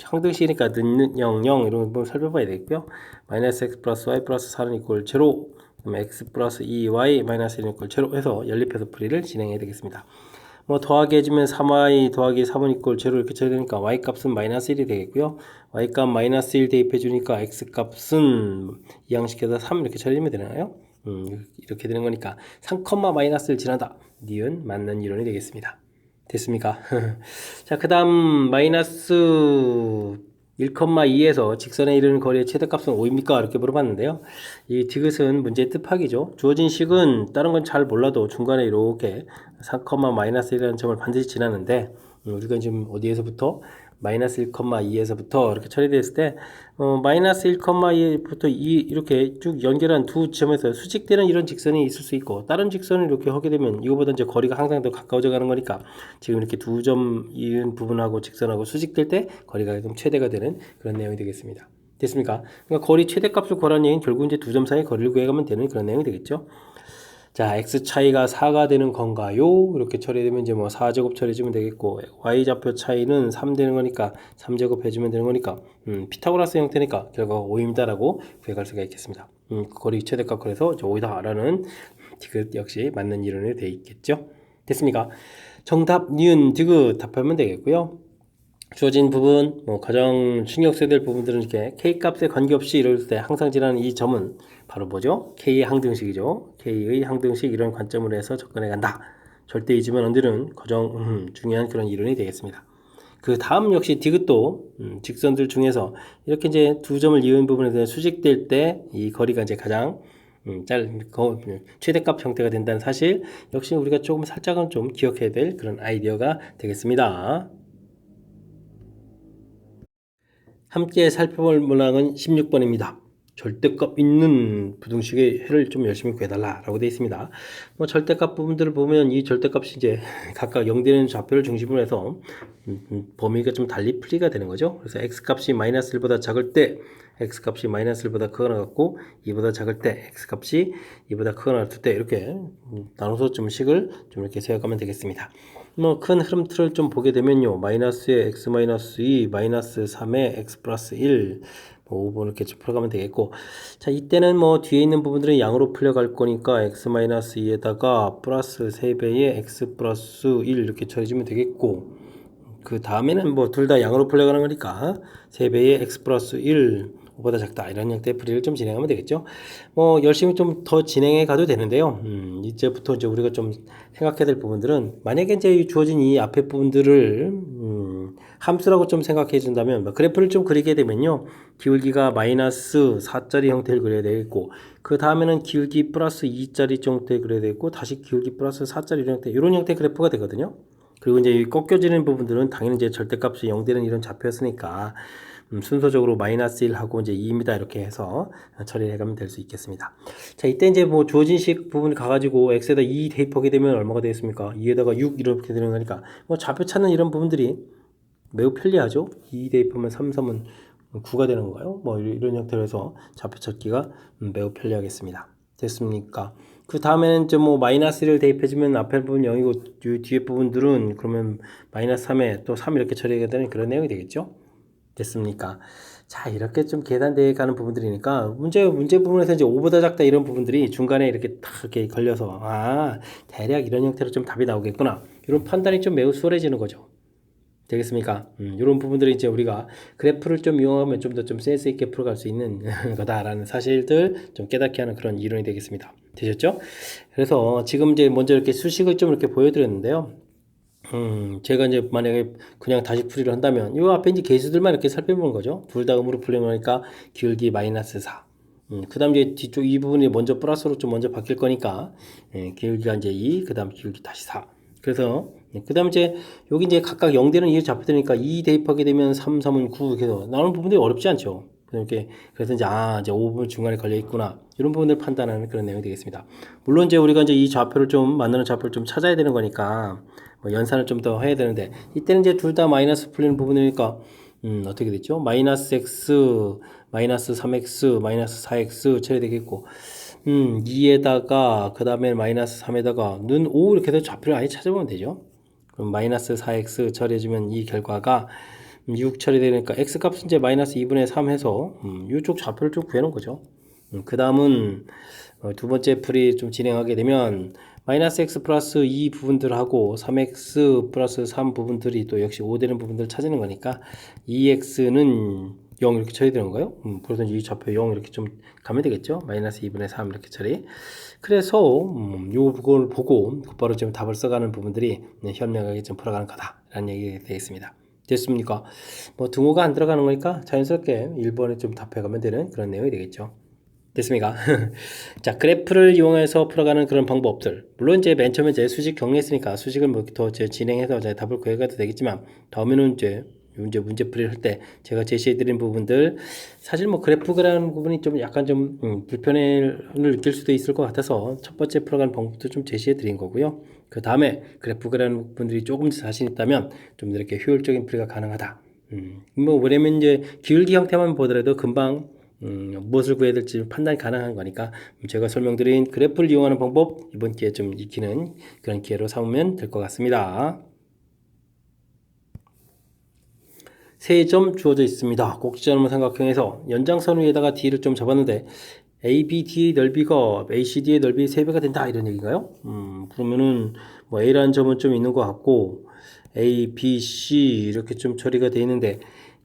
항등식이니까 는 0, 0 이런 부분 살펴봐야 되겠고요. 마이너스 x 플러스 y 플러스 4는 이꼴 제로 x 플러스 2y 마이너스 1은 이꼴 제로 해서 연립해서 풀이를 진행해야 되겠습니다. 뭐 더하기 해주면 3y 더하기 3은 이꼴 제로 이렇게 쳐야 되니까 y 값은 마이너스 1이 되겠고요. y 값 마이너스 1 대입해 주니까 x 값은 이항시켜서 3 이렇게 처리하면 되나요? 이렇게 되는 거니까 3, 마이너스를 지나다 니은 맞는 이론이 되겠습니다. 됐습니까? 자, 그 다음 마이너스 1,2에서 직선에 이르는 거리의 최대값은 5입니까? 이렇게 물어봤는데요. 이 디귿은 문제의 뜻하기죠. 주어진 식은 다른 건 잘 몰라도 중간에 이렇게 3, 마이너스 1이라는 점을 반드시 지나는데 우리가 지금 어디에서부터 마이너스 1,2에서부터 이렇게 처리됐을 때 마이너스 1,2부터 2 이렇게 쭉 연결한 두 점에서 수직되는 이런 직선이 있을 수 있고 다른 직선을 이렇게 하게 되면 이거보다 이제 거리가 항상 더 가까워져 가는 거니까 지금 이렇게 두 점 이은 부분하고 직선하고 수직될 때 거리가 좀 최대가 되는 그런 내용이 되겠습니다. 됐습니까? 그러니까 거리 최대값을 구하라는 얘기는 결국 이제 두 점 사이 거리를 구해가면 되는 그런 내용이 되겠죠. 자, x 차이가 4가 되는 건가요? 이렇게 처리되면 이제 뭐 4제곱 처리해주면 되겠고 y 좌표 차이는 3 되는 거니까 3제곱 해주면 되는 거니까 피타고라스 형태니까 결과가 5입니다라고 구해갈 수가 있겠습니다. 거리 최대값 그래서 5이다라는 디귿 역시 맞는 이론이 되어 있겠죠. 됐습니까? 정답 니은 디귿 답하면 되겠고요. 주어진 부분, 뭐 가장 신경 써야 될 부분들은 이렇게 k 값에 관계없이 이럴 때 항상 지나는 이 점은 바로 뭐죠? k의 항등식이죠. k의 항등식 이런 관점으로 해서 접근해 간다. 절대 잊으면 안 되는 가장 중요한 그런 이론이 되겠습니다. 그 다음 역시 디귿도 직선들 중에서 이렇게 이제 두 점을 이은 부분에 대해 수직될 때 이 거리가 이제 가장 최대값 형태가 된다는 사실 역시 우리가 조금 살짝은 좀 기억해야 될 그런 아이디어가 되겠습니다. 함께 살펴볼 문항은 16번입니다. 절대값 있는 부등식의 해를 좀 열심히 구해달라 라고 되어 있습니다. 뭐 절대값 부분들을 보면 이 절대값이 이제 각각 0되는 좌표를 중심으로 해서 범위가 좀 달리 풀이가 되는 거죠. 그래서 x값이 마이너스 1보다 작을 때 x값이 마이너스 1보다 크거나 같고 2보다 작을 때 x값이 2보다 크거나 같을 때 이렇게 나눠서 좀 식을 좀 이렇게 세워가면 되겠습니다. 뭐 큰 흐름 틀을 좀 보게 되면요. 마이너스의 x 마이너스 2, 마이너스 3의 x 플러스 1 뭐 5번 이렇게 좀 풀어가면 되겠고, 자 이때는 뭐 뒤에 있는 부분들은 양으로 풀려갈 거니까 x 마이너스 2에다가 플러스 3배의 x 플러스 1 이렇게 처리해주면 되겠고, 그 다음에는 뭐 둘 다 양으로 풀려가는 거니까 3배의 x 플러스 1 5보다 작다 이런 형태의 풀이를 좀 진행하면 되겠죠. 뭐 열심히 좀 더 진행해 가도 되는데요. 이제부터 이제 우리가 좀 생각해야 될 부분들은, 만약에 이제 주어진 이 앞에 부분들을 함수라고 좀 생각해 준다면, 뭐 그래프를 좀 그리게 되면요, 기울기가 마이너스 4짜리 형태를 그려야 되겠고, 그 다음에는 기울기 플러스 2짜리 형태를 그려야 되겠고, 다시 기울기 플러스 4짜리 형태, 이런 형태의 그래프가 되거든요. 그리고 이제 꺾여지는 부분들은 당연히 이제 절대값이 0되는 이런 좌표였으니까 순서적으로 마이너스 1하고 이제 2입니다. 이렇게 해서 처리를 해가면 될 수 있겠습니다. 자, 이때 이제 뭐 주어진 식 부분 가가지고 x에다 2 대입하게 되면 얼마가 되겠습니까? 2에다가 6 이렇게 되는 거니까 뭐 좌표 찾는 이런 부분들이 매우 편리하죠. 2 대입하면 3, 3은 9가 되는 건가요? 뭐 이런 형태로 해서 좌표 찾기가 매우 편리하겠습니다. 됐습니까? 그 다음에는 이제 뭐 마이너스 1을 대입해주면 앞에 부분 0이고 뒤에 부분들은 그러면 마이너스 3에 또 3 이렇게 처리하게 되는 그런 내용이 되겠죠. 됐습니까? 자, 이렇게 좀 계산되어 가는 부분들이니까 문제 부분에서 이제 5보다 작다 이런 부분들이 중간에 이렇게 딱 이렇게 걸려서 대략 이런 형태로 좀 답이 나오겠구나, 이런 판단이 좀 매우 수월해지는 거죠. 되겠습니까? 이런 부분들이 이제 우리가 그래프를 좀 이용하면 좀 더 좀 센스 있게 풀어갈 수 있는 거다라는 사실들 좀 깨닫게 하는 그런 이론이 되겠습니다. 되셨죠? 그래서 지금 이제 먼저 이렇게 수식을 좀 이렇게 보여드렸는데요. 제가 이제 만약에 그냥 다시 풀이를 한다면 이 앞에 이제 개수들만 이렇게 살펴보는 거죠. 둘 다 음으로 풀려놓으니까 기울기 마이너스 4. 그 다음 이제 뒤쪽 이 부분이 먼저 플러스로 좀 먼저 바뀔 거니까 기울기가 이제 2, 그 다음 기울기 다시 4. 그래서 그 다음 이제 여기 이제 각각 0되는 이유 잡혀되니까 2 대입하게 되면 3, 3은 9 이렇게 해서 나오는 부분들이 어렵지 않죠. 이렇게 그래서 이제 이제 5분 중간에 걸려 있구나, 이런 부분을 판단하는 그런 내용이 되겠습니다. 물론 이제 우리가 이제 이 좌표를 좀 만드는 좌표를 좀 찾아야 되는 거니까 뭐 연산을 좀 더 해야 되는데, 이때는 이제 둘 다 마이너스 풀리는 부분이니까 어떻게 됐죠? 마이너스 x, 마이너스 3x, 마이너스 4x 처리되겠고, 2에다가 그 다음에 마이너스 3에다가 는 5 이렇게 해서 좌표를 아예 찾아보면 되죠. 그럼 마이너스 4x 처리해주면 이 결과가 6 처리되니까 x값은 이제 마이너스 2분의 3 해서 이쪽 좌표를 좀 구해놓은 거죠. 그 다음은 두 번째 풀이 좀 진행하게 되면 마이너스 x 플러스 2 부분들하고 3x 플러스 3 부분들이 또 역시 5 되는 부분들을 찾는 거니까 2x는 0 이렇게 처리되는 거예요. 그래서 이 좌표 0 이렇게 좀 가면 되겠죠. 마이너스 2분의 3 이렇게 처리. 그래서 요걸 보고 곧바로 좀 답을 써가는 부분들이 현명하게 좀 풀어가는 거다라는 얘기가 되겠습니다. 됐습니까? 뭐 등호가 안 들어가는 거니까 자연스럽게 1번에 좀 답해가면 되는 그런 내용이 되겠죠. 됐습니까? 자, 그래프를 이용해서 풀어가는 그런 방법들. 물론 이제 맨 처음에 제 수식 정리했으니까 수식을 뭐 더 진행해서 제 답을 구해가도 되겠지만, 다음에는 이제 문제풀이를 할 때 제가 제시해드린 부분들, 사실 뭐 그래프라는 부분이 좀 약간 좀 불편을 느낄 수도 있을 것 같아서 첫 번째 풀어가는 방법도 좀 제시해드린 거고요. 그 다음에 그래프라는 부분들이 조금 자신 있다면 좀 이렇게 효율적인 풀이가 가능하다. 뭐 왜냐면 이제 기울기 형태만 보더라도 금방 무엇을 구해야 될지 판단이 가능한 거니까 제가 설명드린 그래프를 이용하는 방법 이번 기회에 좀 익히는 그런 기회로 삼으면 될 것 같습니다. 세 점 주어져 있습니다. 꼭지점을 삼각형에서 연장선 위에다가 D를 좀 잡았는데 ABD의 넓이가 ACD의 넓이 3배가 된다, 이런 얘기인가요? 그러면은 뭐 A라는 점은 좀 있는 것 같고 A, B, C 이렇게 좀 처리가 되어 있는데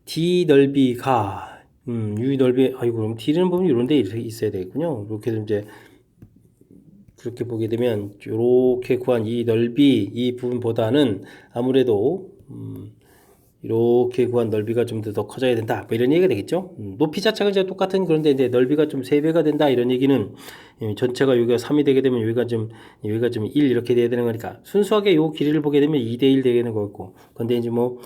D 넓이가 U 넓이, 그럼 D라는 부분이 이런 데 있어야 되겠군요. 이렇게 이제 그렇게 보게 되면 이렇게 구한 이 넓이 이 부분보다는 아무래도 이렇게 구한 넓이가 좀 더 커져야 된다. 뭐 이런 얘기가 되겠죠. 높이 자체가 이제 똑같은 그런데 이제 넓이가 좀 3배가 된다. 이런 얘기는 전체가 여기가 3이 되게 되면 여기가 좀 1 이렇게 돼야 되는 거니까 순수하게 요 길이를 보게 되면 2대 1 되는 거고. 근데 이제 뭐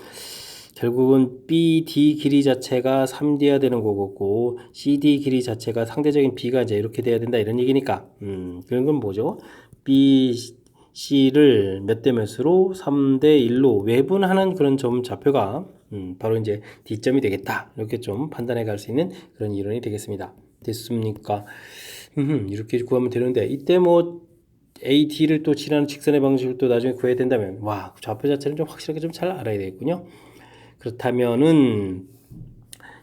결국은 BD 길이 자체가 3돼야 되는 거고 CD 길이 자체가 상대적인 B가 이제 이렇게 돼야 된다 이런 얘기니까 그런 건 뭐죠? BC를 몇 대 몇으로 3대 1로 외분하는 그런 점 좌표가 바로 이제 D점이 되겠다 이렇게 좀 판단해 갈 수 있는 그런 이론이 되겠습니다. 됐습니까? 이렇게 구하면 되는데 이때 뭐 AD를 또 지나는 직선의 방식을 또 나중에 구해야 된다면 와 좌표 자체는 좀 확실하게 좀 잘 알아야 되겠군요. 그렇다면은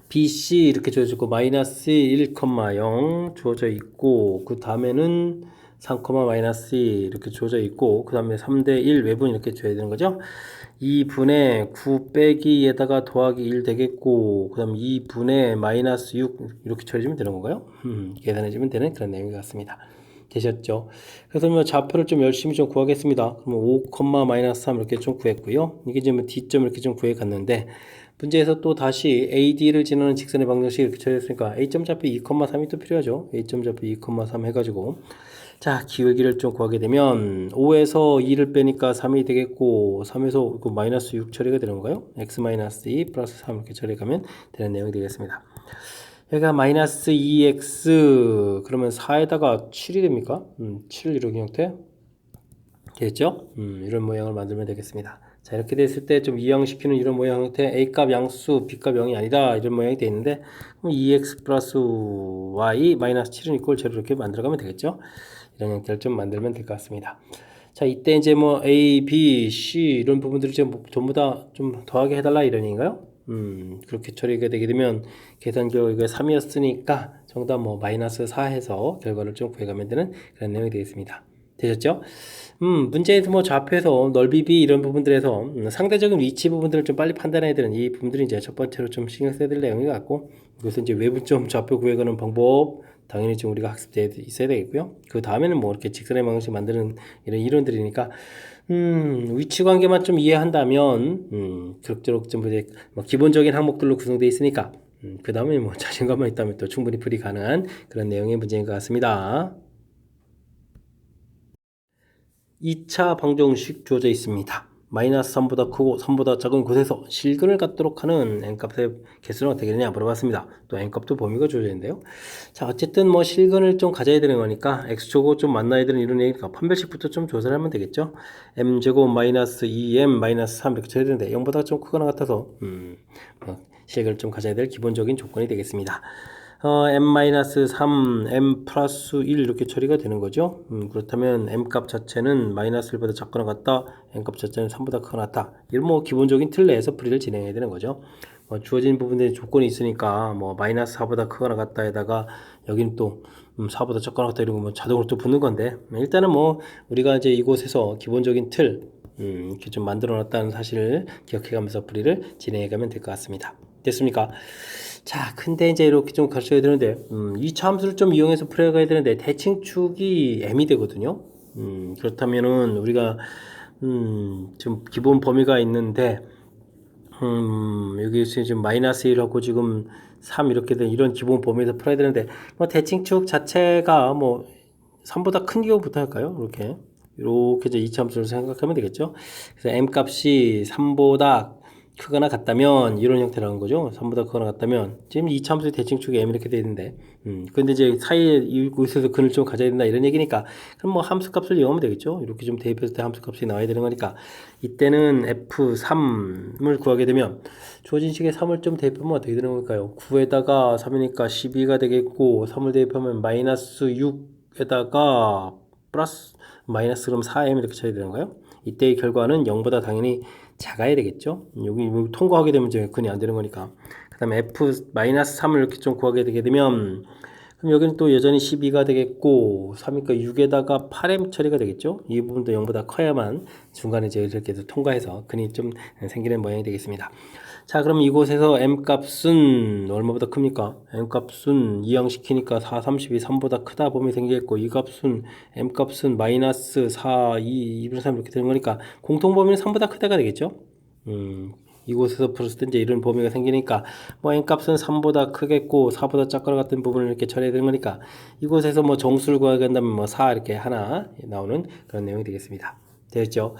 BC 이렇게 주어져 있고 마이너스 1,0 주어져 있고 그 다음에는 3, 마이너스 2 이렇게 주어져 있고 그 다음에 3대 1 외분 이렇게 줘야 되는 거죠. 2분의 9 빼기에다가 더하기 1 되겠고 그 다음 2분의 마이너스 6 이렇게 처리해주면 되는 건가요? 계산해주면 되는 그런 내용 같습니다. 되셨죠? 그래서 뭐 좌표를 좀 열심히 좀 구하겠습니다. 그러면 5, 마이너스 3 이렇게 좀 구했고요. 이게 지금 D점 이렇게 좀 구해 갔는데 문제에서 또 다시 AD를 지나는 직선의 방정식 이렇게 처리했으니까 A점 좌표 2,3이 또 필요하죠. A점 좌표 2,3 해가지고 자 기울기를 좀 구하게 되면 5에서 2를 빼니까 3이 되겠고 3에서 그 마이너스 6 처리가 되는 건가요? x 마이너스 2 플러스 3 이렇게 처리하면 되는 내용이 되겠습니다. 여기가 마이너스 2x 그러면 4에다가 7이 됩니까? 7 이런 형태 되겠죠? 이런 모양을 만들면 되겠습니다. 자 이렇게 됐을 때 좀 이항시키는 이런 모양 형태 A값 양수 B값 0이 아니다 이런 모양이 되어 있는데 그럼 2x 플러스 y 마이너스 7은 이꼴 0 이렇게 만들어가면 되겠죠? 이런 형태를 좀 만들면 될 것 같습니다. 자 이때 이제 뭐 A, B, C 이런 부분들을 좀 전부 다 좀 더하게 해달라 이런 얘기인가요? 그렇게 처리가 되게 되면 계산 결과가 3이었으니까 정답 뭐 마이너스 4 해서 결과를 좀 구해가면 되는 그런 내용이 되겠습니다. 되셨죠? 문제에서 뭐 좌표에서 넓이 B 이런 부분들에서 상대적인 위치 부분들을 좀 빨리 판단해야 되는 이 부분들이 이제 첫 번째로 좀 신경 써야 될 내용인 것 같고 이것은 이제 외분점 좌표 구해가는 방법 당연히 지금 우리가 학습되어 있어야 되겠고요. 그 다음에는 뭐 이렇게 직선의 방식 만드는 이런 이론들이니까 위치 관계만 좀 이해한다면 그럭저럭 좀 이제 뭐 기본적인 항목들로 구성되어 있으니까 그 다음에 뭐 자신감만 있다면 또 충분히 풀이 가능한 그런 내용의 문제인 것 같습니다. 2차 방정식 주어져 있습니다. 마이너스 3보다 크고 3보다 작은 곳에서 실근을 갖도록 하는 n값의 개수는 어떻게 되냐 물어봤습니다. 또 n값도 범위가 주어져 있는데요. 자 어쨌든 뭐 실근을 좀 가져야 되는 거니까 x축하고 좀 만나야 되는 이런 얘기니까 판별식부터 좀 조사를 하면 되겠죠. m제곱 마이너스 2m 마이너스 3 이렇게 쳐야 되는데 0보다 좀 크거나 같아서 실근을 좀 가져야 될 기본적인 조건이 되겠습니다. m-3, m 플러스 1 이렇게 처리가 되는 거죠. 그렇다면 m값 자체는 마이너스 1보다 작거나 같다, n값 자체는 3보다 크거나 같다. 이런 뭐 기본적인 틀 내에서 풀이를 진행해야 되는 거죠. 주어진 부분들이 조건이 있으니까 뭐 마이너스 4보다 크거나 같다에다가 여기는 또 4보다 작거나 같다 이런 거 뭐 자동으로 또 붙는 건데 일단은 뭐 우리가 이제 이곳에서 기본적인 틀 이렇게 좀 만들어 놨다는 사실을 기억해 가면서 풀이를 진행해 가면 될 것 같습니다. 됐습니까? 자, 근데 이제 이렇게 좀 가르쳐야 되는데, 이 함수를 좀 이용해서 풀어가야 되는데, 대칭축이 m이 되거든요. 그렇다면은 우리가, 좀 기본 범위가 있는데, 여기서 지금 마이너스 1하고 지금 3 이렇게 된 이런 기본 범위에서 풀어야 되는데, 뭐 대칭축 자체가 뭐 3보다 큰 경우부터 할까요? 이렇게 이제 이차함수를 생각하면 되겠죠. 그래서 m 값이 3보다 크거나 같다면 이런 형태라는 거죠. 3보다 크거나 같다면 지금 이차함수의 대칭축이 m 이렇게 되어 있는데 근데 이제 사이에 이곳에서 근을 좀 가져야 된다 이런 얘기니까 그럼 뭐 함수값을 이용하면 되겠죠. 이렇게 좀 대입했을 때 함수값이 나와야 되는 거니까 이때는 f3을 구하게 되면 주어진 식에 3을 좀 대입하면 어떻게 되는 걸까요? 9에다가 3이니까 12가 되겠고 3을 대입하면 마이너스 6에다가 플러스 마이너스 그럼 4m 이렇게 쳐야 되는 거예요. 이때의 결과는 0보다 당연히 작아야 되겠죠. 여기 통과하게 되면 이제 근이 안 되는 거니까. 그 다음에 f-3을 이렇게 좀 구하게 되게 되면 그럼 여기는 또 여전히 12가 되겠고 3이니까 6에다가 8m 처리가 되겠죠. 이 부분도 0보다 커야만 중간에 이제 이렇게 해서 통과해서 근이 좀 생기는 모양이 되겠습니다. 자 그럼 이곳에서 m값은 얼마보다 큽니까? m값은 이항시키니까 4, 32, 3보다 크다 범위 생기겠고 이 값은 m값은 마이너스 4, 2, 2분의 3 이렇게 되는 거니까 공통범위는 3보다 크다가 되겠죠? 이곳에서 풀었을 때 이제 이런 범위가 생기니까 뭐 n값은 3보다 크겠고 4보다 작거나 같은 부분을 이렇게 처리해야 되는 거니까 이곳에서 뭐 정수를 구하게 한다면 뭐 4 이렇게 하나 나오는 그런 내용이 되겠습니다. 되겠죠?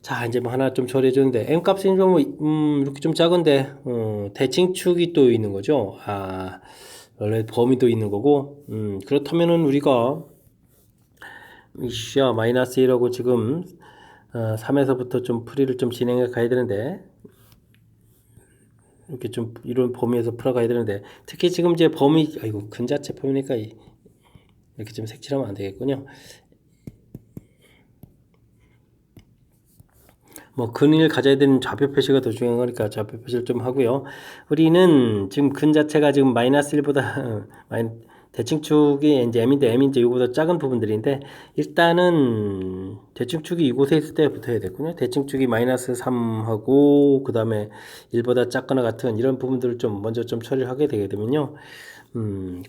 자, 이제 뭐 하나 좀 처리해 주는데 n값이 좀 이렇게 좀 작은데 대칭축이 또 있는 거죠. 아, 원래 범위도 있는 거고 그렇다면은 우리가 마이너스 1하고 지금 3에서부터 좀 풀이를 좀 진행해 가야 되는데 이렇게 좀 이런 범위에서 풀어가야 되는데 특히 지금 이제 범위 아이고 근자체 범위니까 이렇게 좀 색칠하면 안 되겠군요. 뭐 근을 가져야 되는 좌표 표시가 더 중요한 거니까 좌표 표시를 좀 하고요. 우리는 지금 근 자체가 지금 마이너스 1보다 대칭축이 이제 m인데 m이 이제 이거보다 작은 부분들인데 일단은 대칭축이 이곳에 있을 때 붙어야 되겠군요. 대칭축이 마이너스 3하고 그 다음에 1보다 작거나 같은 이런 부분들을 좀 먼저 좀 처리를 하게 되게 되면요.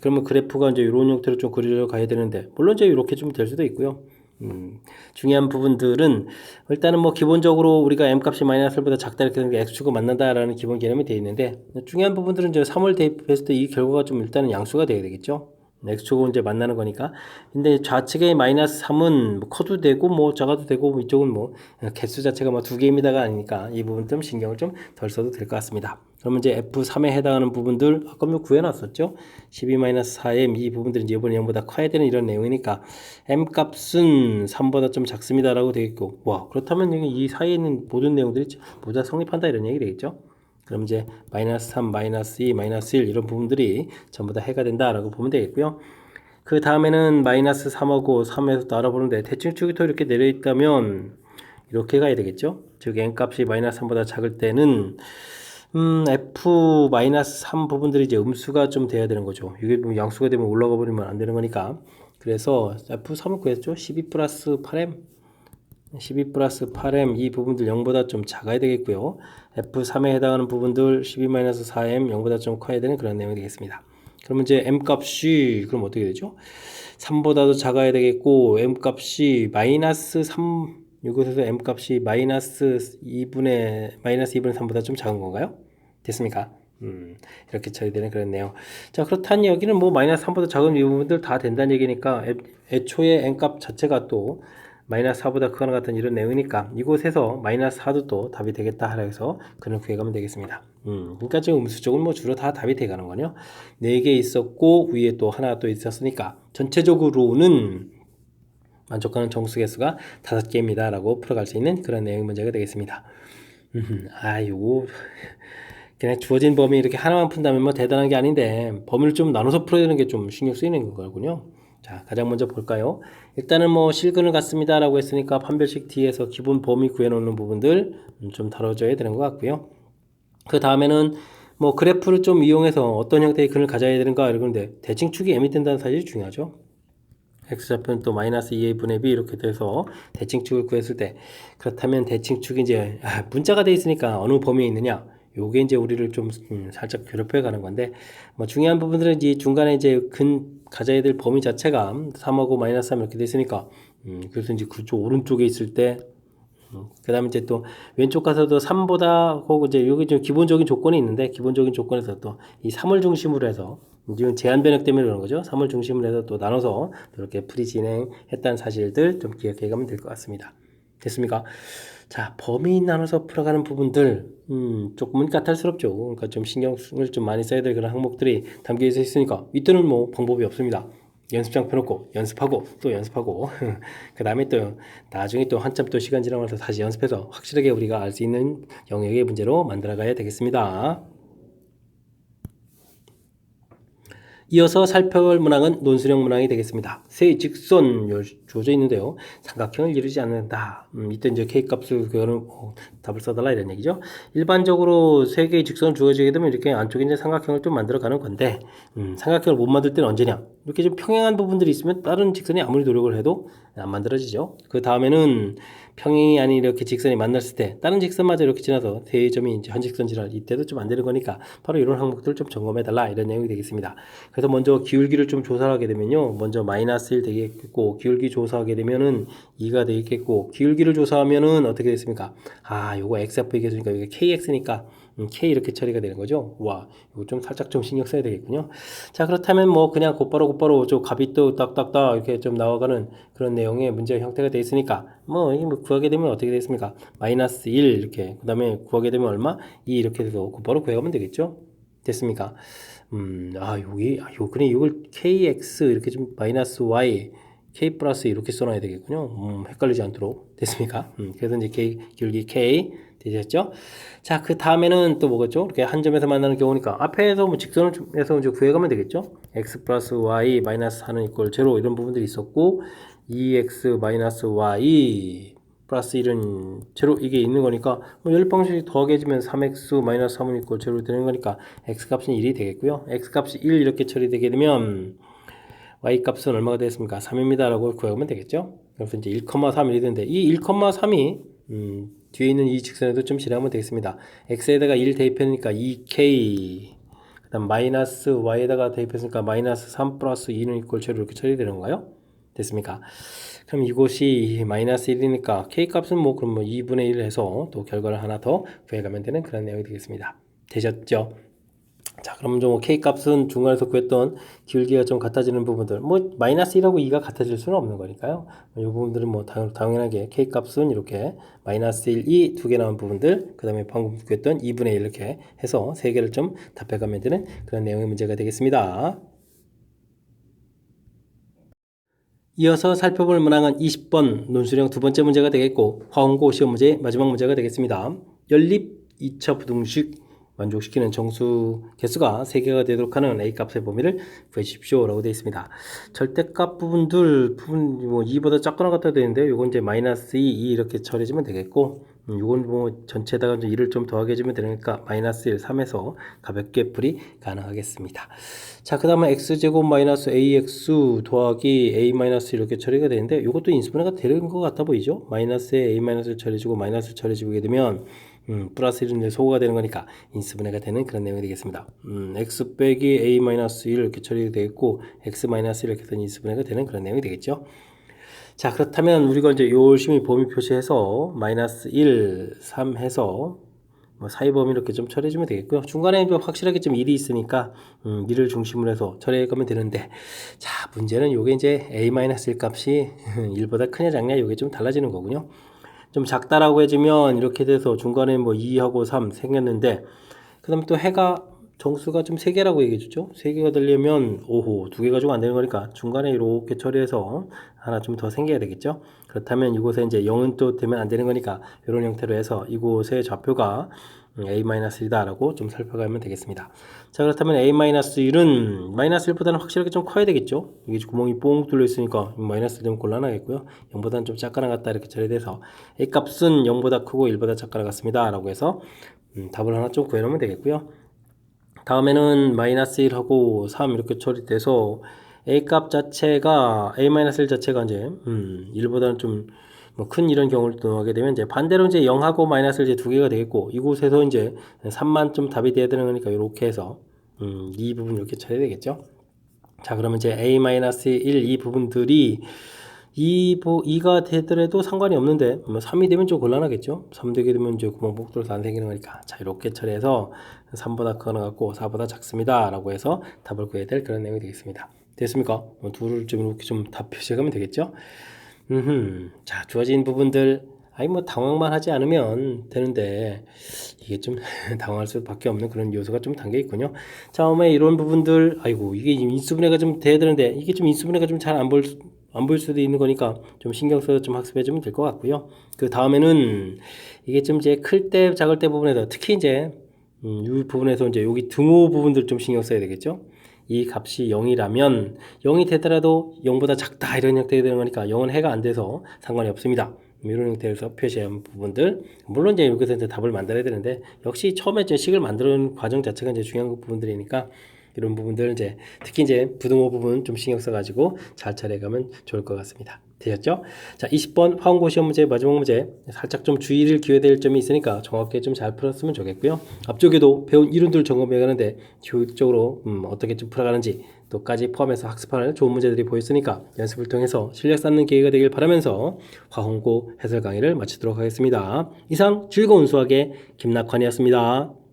그러면 그래프가 이제 이런 형태로 좀 그려 가야 되는데 물론 이제 이렇게 좀 될 수도 있고요. 중요한 부분들은 일단은 뭐 기본적으로 우리가 m값이 마이너스 1보다 작다 이렇게 되는 게 x축과 만난다라는 기본 개념이 되어 있는데 중요한 부분들은 이제 3을 대입했을 때 이 결과가 좀 일단은 양수가 되어야 되겠죠. x축은 이제 만나는 거니까. 근데 좌측에 마이너스 3은 뭐 커도 되고 뭐 작아도 되고 이쪽은 뭐 개수 자체가 뭐 두 개입니다가 아니니까 이 부분 좀 신경을 좀 덜 써도 될 것 같습니다. 그러면 이제 F3에 해당하는 부분들 아까 뭐 구해놨었죠. 12-4m 이 부분들이 이제 이번에 0보다 커야 되는 이런 내용이니까 m값은 3보다 좀 작습니다라고 되겠고 와 그렇다면 이 사이에 있는 모든 내용들이 모두 성립한다 이런 얘기 되겠죠. 그럼 이제 마이너스 3, 마이너스 2, 마이너스 1 이런 부분들이 전부 다 해가 된다라고 보면 되겠고요. 그 다음에는 마이너스 3하고 3에서 또 알아보는데 대칭축이 또 이렇게 내려있다면 이렇게 가야 되겠죠. 즉 n값이 마이너스 3보다 작을 때는 f-3 부분들이 이제 음수가 좀 돼야 되는 거죠. 이게 뭐 양수가 되면 올라가 버리면 안 되는 거니까. 그래서 f3을 구했죠. 12 플러스 8m 12 플러스 8m 이 부분들 0보다 좀 작아야 되겠고요. F3에 해당하는 부분들 12-4m 0보다 좀 커야 되는 그런 내용이 되겠습니다. 그러면 이제 M 값이 그럼 어떻게 되죠? 3보다도 작아야 되겠고 M 값이 마이너스 3 이곳에서 M 값이 마이너스 2분의 3보다 좀 작은 건가요? 됐습니까? 이렇게 처리되는 그런 내용. 자, 그렇다니 여기는 뭐 마이너스 3보다 작은 이 부분들 다 된다는 얘기니까 애초에 n 값 자체가 또 마이너스 4보다 크거나 같은 이런 내용이니까 이곳에서 마이너스 4도 또 답이 되겠다 하라 해서 그런 구해가면 되겠습니다. 그러니까 지금 음수 쪽은 뭐 주로 다 답이 돼가는 거요. 4개 있었고 위에 또 하나 또 있었으니까 전체적으로는 만족하는 정수 개수가 5개입니다 라고 풀어갈 수 있는 그런 내용 문제가 되겠습니다. 요거 그냥 주어진 범위 이렇게 하나만 푼다면 뭐 대단한 게 아닌데 범위를 좀 나눠서 풀어야 되는 게 좀 신경 쓰이는 거군요. 자, 가장 먼저 볼까요? 일단은 뭐 실근을 갖습니다 라고 했으니까 판별식 D에서 기본 범위 구해놓는 부분들 좀 다뤄줘야 되는 것 같고요. 그 다음에는 뭐 그래프를 좀 이용해서 어떤 형태의 근을 가져야 되는가 이러는데 대칭축이 m이 된다는 사실이 중요하죠. x좌표는 또 마이너스 2a 분의 b 이렇게 돼서 대칭축을 구했을 때 그렇다면 대칭축이 이제 문자가 돼 있으니까 어느 범위에 있느냐 요게 이제 우리를 좀 살짝 괴롭혀 가는 건데 뭐 중요한 부분들은 이제 중간에 이제 근 가져야 될 범위 자체가 3하고 마이너스 3 이렇게 돼 있으니까 그래서 이제 그쪽 오른쪽에 있을 때 그 다음에 이제 또 왼쪽 가서도 3보다 혹은 이제 여기 좀 기본적인 조건이 있는데 기본적인 조건에서 또 이 3을 중심으로 해서 지금 제한 변형 때문에 그런 거죠. 3을 중심으로 해서 또 나눠서 이렇게 풀이 진행했다는 사실들 좀 기억해 가면 될 것 같습니다. 됐습니까? 자, 범위 나눠서 풀어가는 부분들 조금은 까탈스럽죠. 그러니까 좀 신경을 좀 많이 써야 될 그런 항목들이 담겨 있으니까 이때는 뭐 방법이 없습니다. 연습장 펴놓고 연습하고 또 연습하고 그 다음에 또 나중에 또 한참 또 시간 지나면서 다시 연습해서 확실하게 우리가 알 수 있는 영역의 문제로 만들어 가야 되겠습니다. 이어서 살펴볼 문항은 논술형 문항이 되겠습니다. 세 직선 주어져 있는데요. 삼각형을 이루지 않는다. 이때 이제 K값을 그거는 답을 써달라 이런 얘기죠. 일반적으로 세 개의 직선을 주어지게 되면 이렇게 안쪽에 이제 삼각형을 좀 만들어 가는 건데 삼각형을 못 만들 때는 언제냐? 이렇게 좀 평행한 부분들이 있으면 다른 직선이 아무리 노력을 해도 안 만들어지죠. 그 다음에는 평행이 아닌 이렇게 직선이 만났을 때 다른 직선마저 이렇게 지나서 세 점이 이제 현직선 지날 이때도 좀 안 되는 거니까 바로 이런 항목들 좀 점검해 달라 이런 내용이 되겠습니다. 그래서 먼저 기울기를 좀 조사하게 되면요, 먼저 마이너스 1 되겠고, 기울기 조사하게 되면은 2가 되겠고, 기울기를 조사하면은 어떻게 됐습니까? 요거 XF 계수니까 이게 KX니까 K 이렇게 처리가 되는 거죠. 와, 이거 좀 살짝 좀 신경 써야 되겠군요. 자, 그렇다면 뭐 그냥 곧바로 저 값이 또 딱딱딱 이렇게 좀 나와가는 그런 내용의 문제 형태가 되어 있으니까 이게 뭐 구하게 되면 어떻게 되겠습니까? 마이너스 1 이렇게, 그 다음에 구하게 되면 얼마? 2 이렇게 해서 곧바로 구해가면 되겠죠. 됐습니까? 그래, 이걸 KX 이렇게 좀 마이너스 Y K 플러스 이렇게 써놔야 되겠군요. 헷갈리지 않도록. 됐습니까? 그래서 이제 K, 기울기 K 되셨죠? 자, 그 다음에는 또 뭐겠죠? 이렇게 한 점에서 만나는 경우니까 앞에서 뭐 직선에서 이제 구해가면 되겠죠? X 플러스 Y 마이너스 4는 이꼴 0 이런 부분들이 있었고, 2X 마이너스 Y 플러스 1은 0 이게 있는 거니까 뭐 연립방식이 더하게 해주면 3X 마이너스 3은 이꼴 0 되는 거니까 X 값은 1이 되겠고요. X 값이 1 이렇게 처리되게 되면 Y 값은 얼마가 되겠습니까? 3입니다 라고 구하면 되겠죠. 그래서 이제 1,3 이렇게 되는데 이 1,3이 뒤에 있는 이 직선에도 좀 실행하면 되겠습니다. X에다가 1 대입했으니까 2K, 그 다음 마이너스 Y에다가 대입했으니까 마이너스 3 플러스 2는 이꼴 0 이렇게 처리되는 건가요? 됐습니까? 그럼 이곳이 마이너스 1이니까 K 값은 뭐 그럼 뭐 2분의 1 해서 또 결과를 하나 더 구해가면 되는 그런 내용이 되겠습니다. 되셨죠? 자, 그럼 좀 K 값은 중간에서 구했던 기울기가 좀 같아지는 부분들, 뭐 마이너스 1하고 2가 같아질 수는 없는 거니까요. 이 부분들은 뭐 당연하게 K 값은 이렇게 마이너스 1, 2 두 개 나온 부분들, 그 다음에 방금 구했던 2분의 1 이렇게 해서 세 개를 좀 답해가면 되는 그런 내용의 문제가 되겠습니다. 이어서 살펴볼 문항은 20번 논술형 두 번째 문제가 되겠고, 화원고 시험 문제의 마지막 문제가 되겠습니다. 연립 2차 부등식 만족시키는 정수 개수가 3개가 되도록 하는 A값의 범위를 구해주십시오 라고 되어 있습니다. 절대값 부분 뭐 2보다 작거나 같아야 되는데 요건 이제 마이너스 2 이렇게 처리해주면 되겠고, 요건 뭐 전체에다가 1을 좀 더하게 해주면 되니까 마이너스 1, 3에서 가볍게 풀이 가능하겠습니다. 자, 그 다음에 x제곱 마이너스 ax 더하기 a 마이너스 이렇게 처리가 되는데 요것도 인수분해가 되는 것 같아 보이죠? 마이너스에 a 마이너스를 처리해주고 마이너스를 처리해주게 되면 플러스 1은 소거가 되는 거니까 인수분해가 되는 그런 내용이 되겠습니다. x 빼기 a 마이너스 1 이렇게 처리가 되겠고, x 마이너스 1 이렇게 해서 인수분해가 되는 그런 내용이 되겠죠. 자, 그렇다면 우리가 이제 열심히 범위 표시해서 마이너스 1, 3 해서 뭐 사이 범위 이렇게 좀 처리해주면 되겠고요. 중간에 좀 확실하게 좀 1이 있으니까 1을 중심으로 해서 처리해가면 되는데, 자, 문제는 요게 이제 a-1 값이 1보다 크냐 작냐 요게 좀 달라지는 거군요. 좀 작다라고 해주면 이렇게 돼서 중간에 뭐 2하고 3 생겼는데, 그 다음에 또 해가 정수가 좀 3개라고 얘기해 주죠. 3개가 되려면 오호 2개 가지고 안 되는 거니까 중간에 이렇게 처리해서 하나 좀 더 생겨야 되겠죠. 그렇다면 이곳에 이제 0은 또 되면 안 되는 거니까 이런 형태로 해서 이곳의 좌표가 a-1이다 라고 좀 살펴가면 되겠습니다. 자, 그렇다면 a-1은 마이너스 1보다는 확실하게 좀 커야 되겠죠. 이게 구멍이 뽕 뚫려 있으니까 마이너스 되면 곤란하겠고요. 0보다는 좀 작거나 같다 이렇게 처리돼서 a 값은 0보다 크고 1보다 작거나 같습니다 라고 해서 답을 하나 좀 구해놓으면 되겠고요. 다음에는 마이너스 1하고 3 이렇게 처리돼서 A값 자체가 A-1 자체가 이제 1보다는 좀 뭐 큰 이런 경우를 넣하게 되면 이제 반대로 이제 0하고 마이너스를 이제 두 개가 되겠고, 이곳에서 이제 3만 좀 답이 돼야 되는 거니까 이렇게 해서 이 부분 이렇게 처리해야 되겠죠. 자, 그러면 이제 A-1, 이 부분들이 2가 되더라도 상관이 없는데, 뭐 3이 되면 좀 곤란하겠죠. 3 되게 되면 이제 구멍 복도로서 안 생기는 거니까. 자, 이렇게 처리해서 3보다 크거나 같고 4보다 작습니다 라고 해서 답을 구해야 될 그런 내용이 되겠습니다. 됐습니까? 둘을 좀 이렇게 좀 답 표시하면 되겠죠. 자, 주어진 부분들, 뭐 당황만 하지 않으면 되는데 이게 좀 당황할 수밖에 없는 그런 요소가 좀 담겨 있군요. 처음에 이런 부분들, 이게 인수분해가 좀 돼야 되는데 이게 좀 인수분해가 좀 잘 안 보일 수도 있는 거니까 좀 신경 써서 좀 학습해 주면 될 것 같고요. 그 다음에는 이게 좀 이제 클 때 작을 때 부분에서 특히 이제 이 부분에서 이제 여기 등호 부분들 좀 신경 써야 되겠죠. 이 값이 0이라면 0이 되더라도 0보다 작다 이런 형태가 되는 거니까 0은 해가 안 돼서 상관이 없습니다. 이런 형태에서 표시한 부분들, 물론 이제 여기서 이제 답을 만들어야 되는데 역시 처음에 이제 식을 만드는 과정 자체가 이제 중요한 부분들이니까 이런 부분들 이제 특히 이제 부등호 부분 좀 신경 써가지고 잘 처리해가면 좋을 것 같습니다. 되셨죠? 자, 20번 화원고 시험 문제 마지막 문제 살짝 좀 주의를 기울여야 될 점이 있으니까 정확하게 좀 잘 풀었으면 좋겠고요. 앞쪽에도 배운 이론들 점검해 가는데 효율적으로 어떻게 좀 풀어가는지 또까지 포함해서 학습할 좋은 문제들이 보였으니까 연습을 통해서 실력 쌓는 기회가 되길 바라면서 화홍고 해설 강의를 마치도록 하겠습니다. 이상 즐거운 수학의 김낙환이었습니다.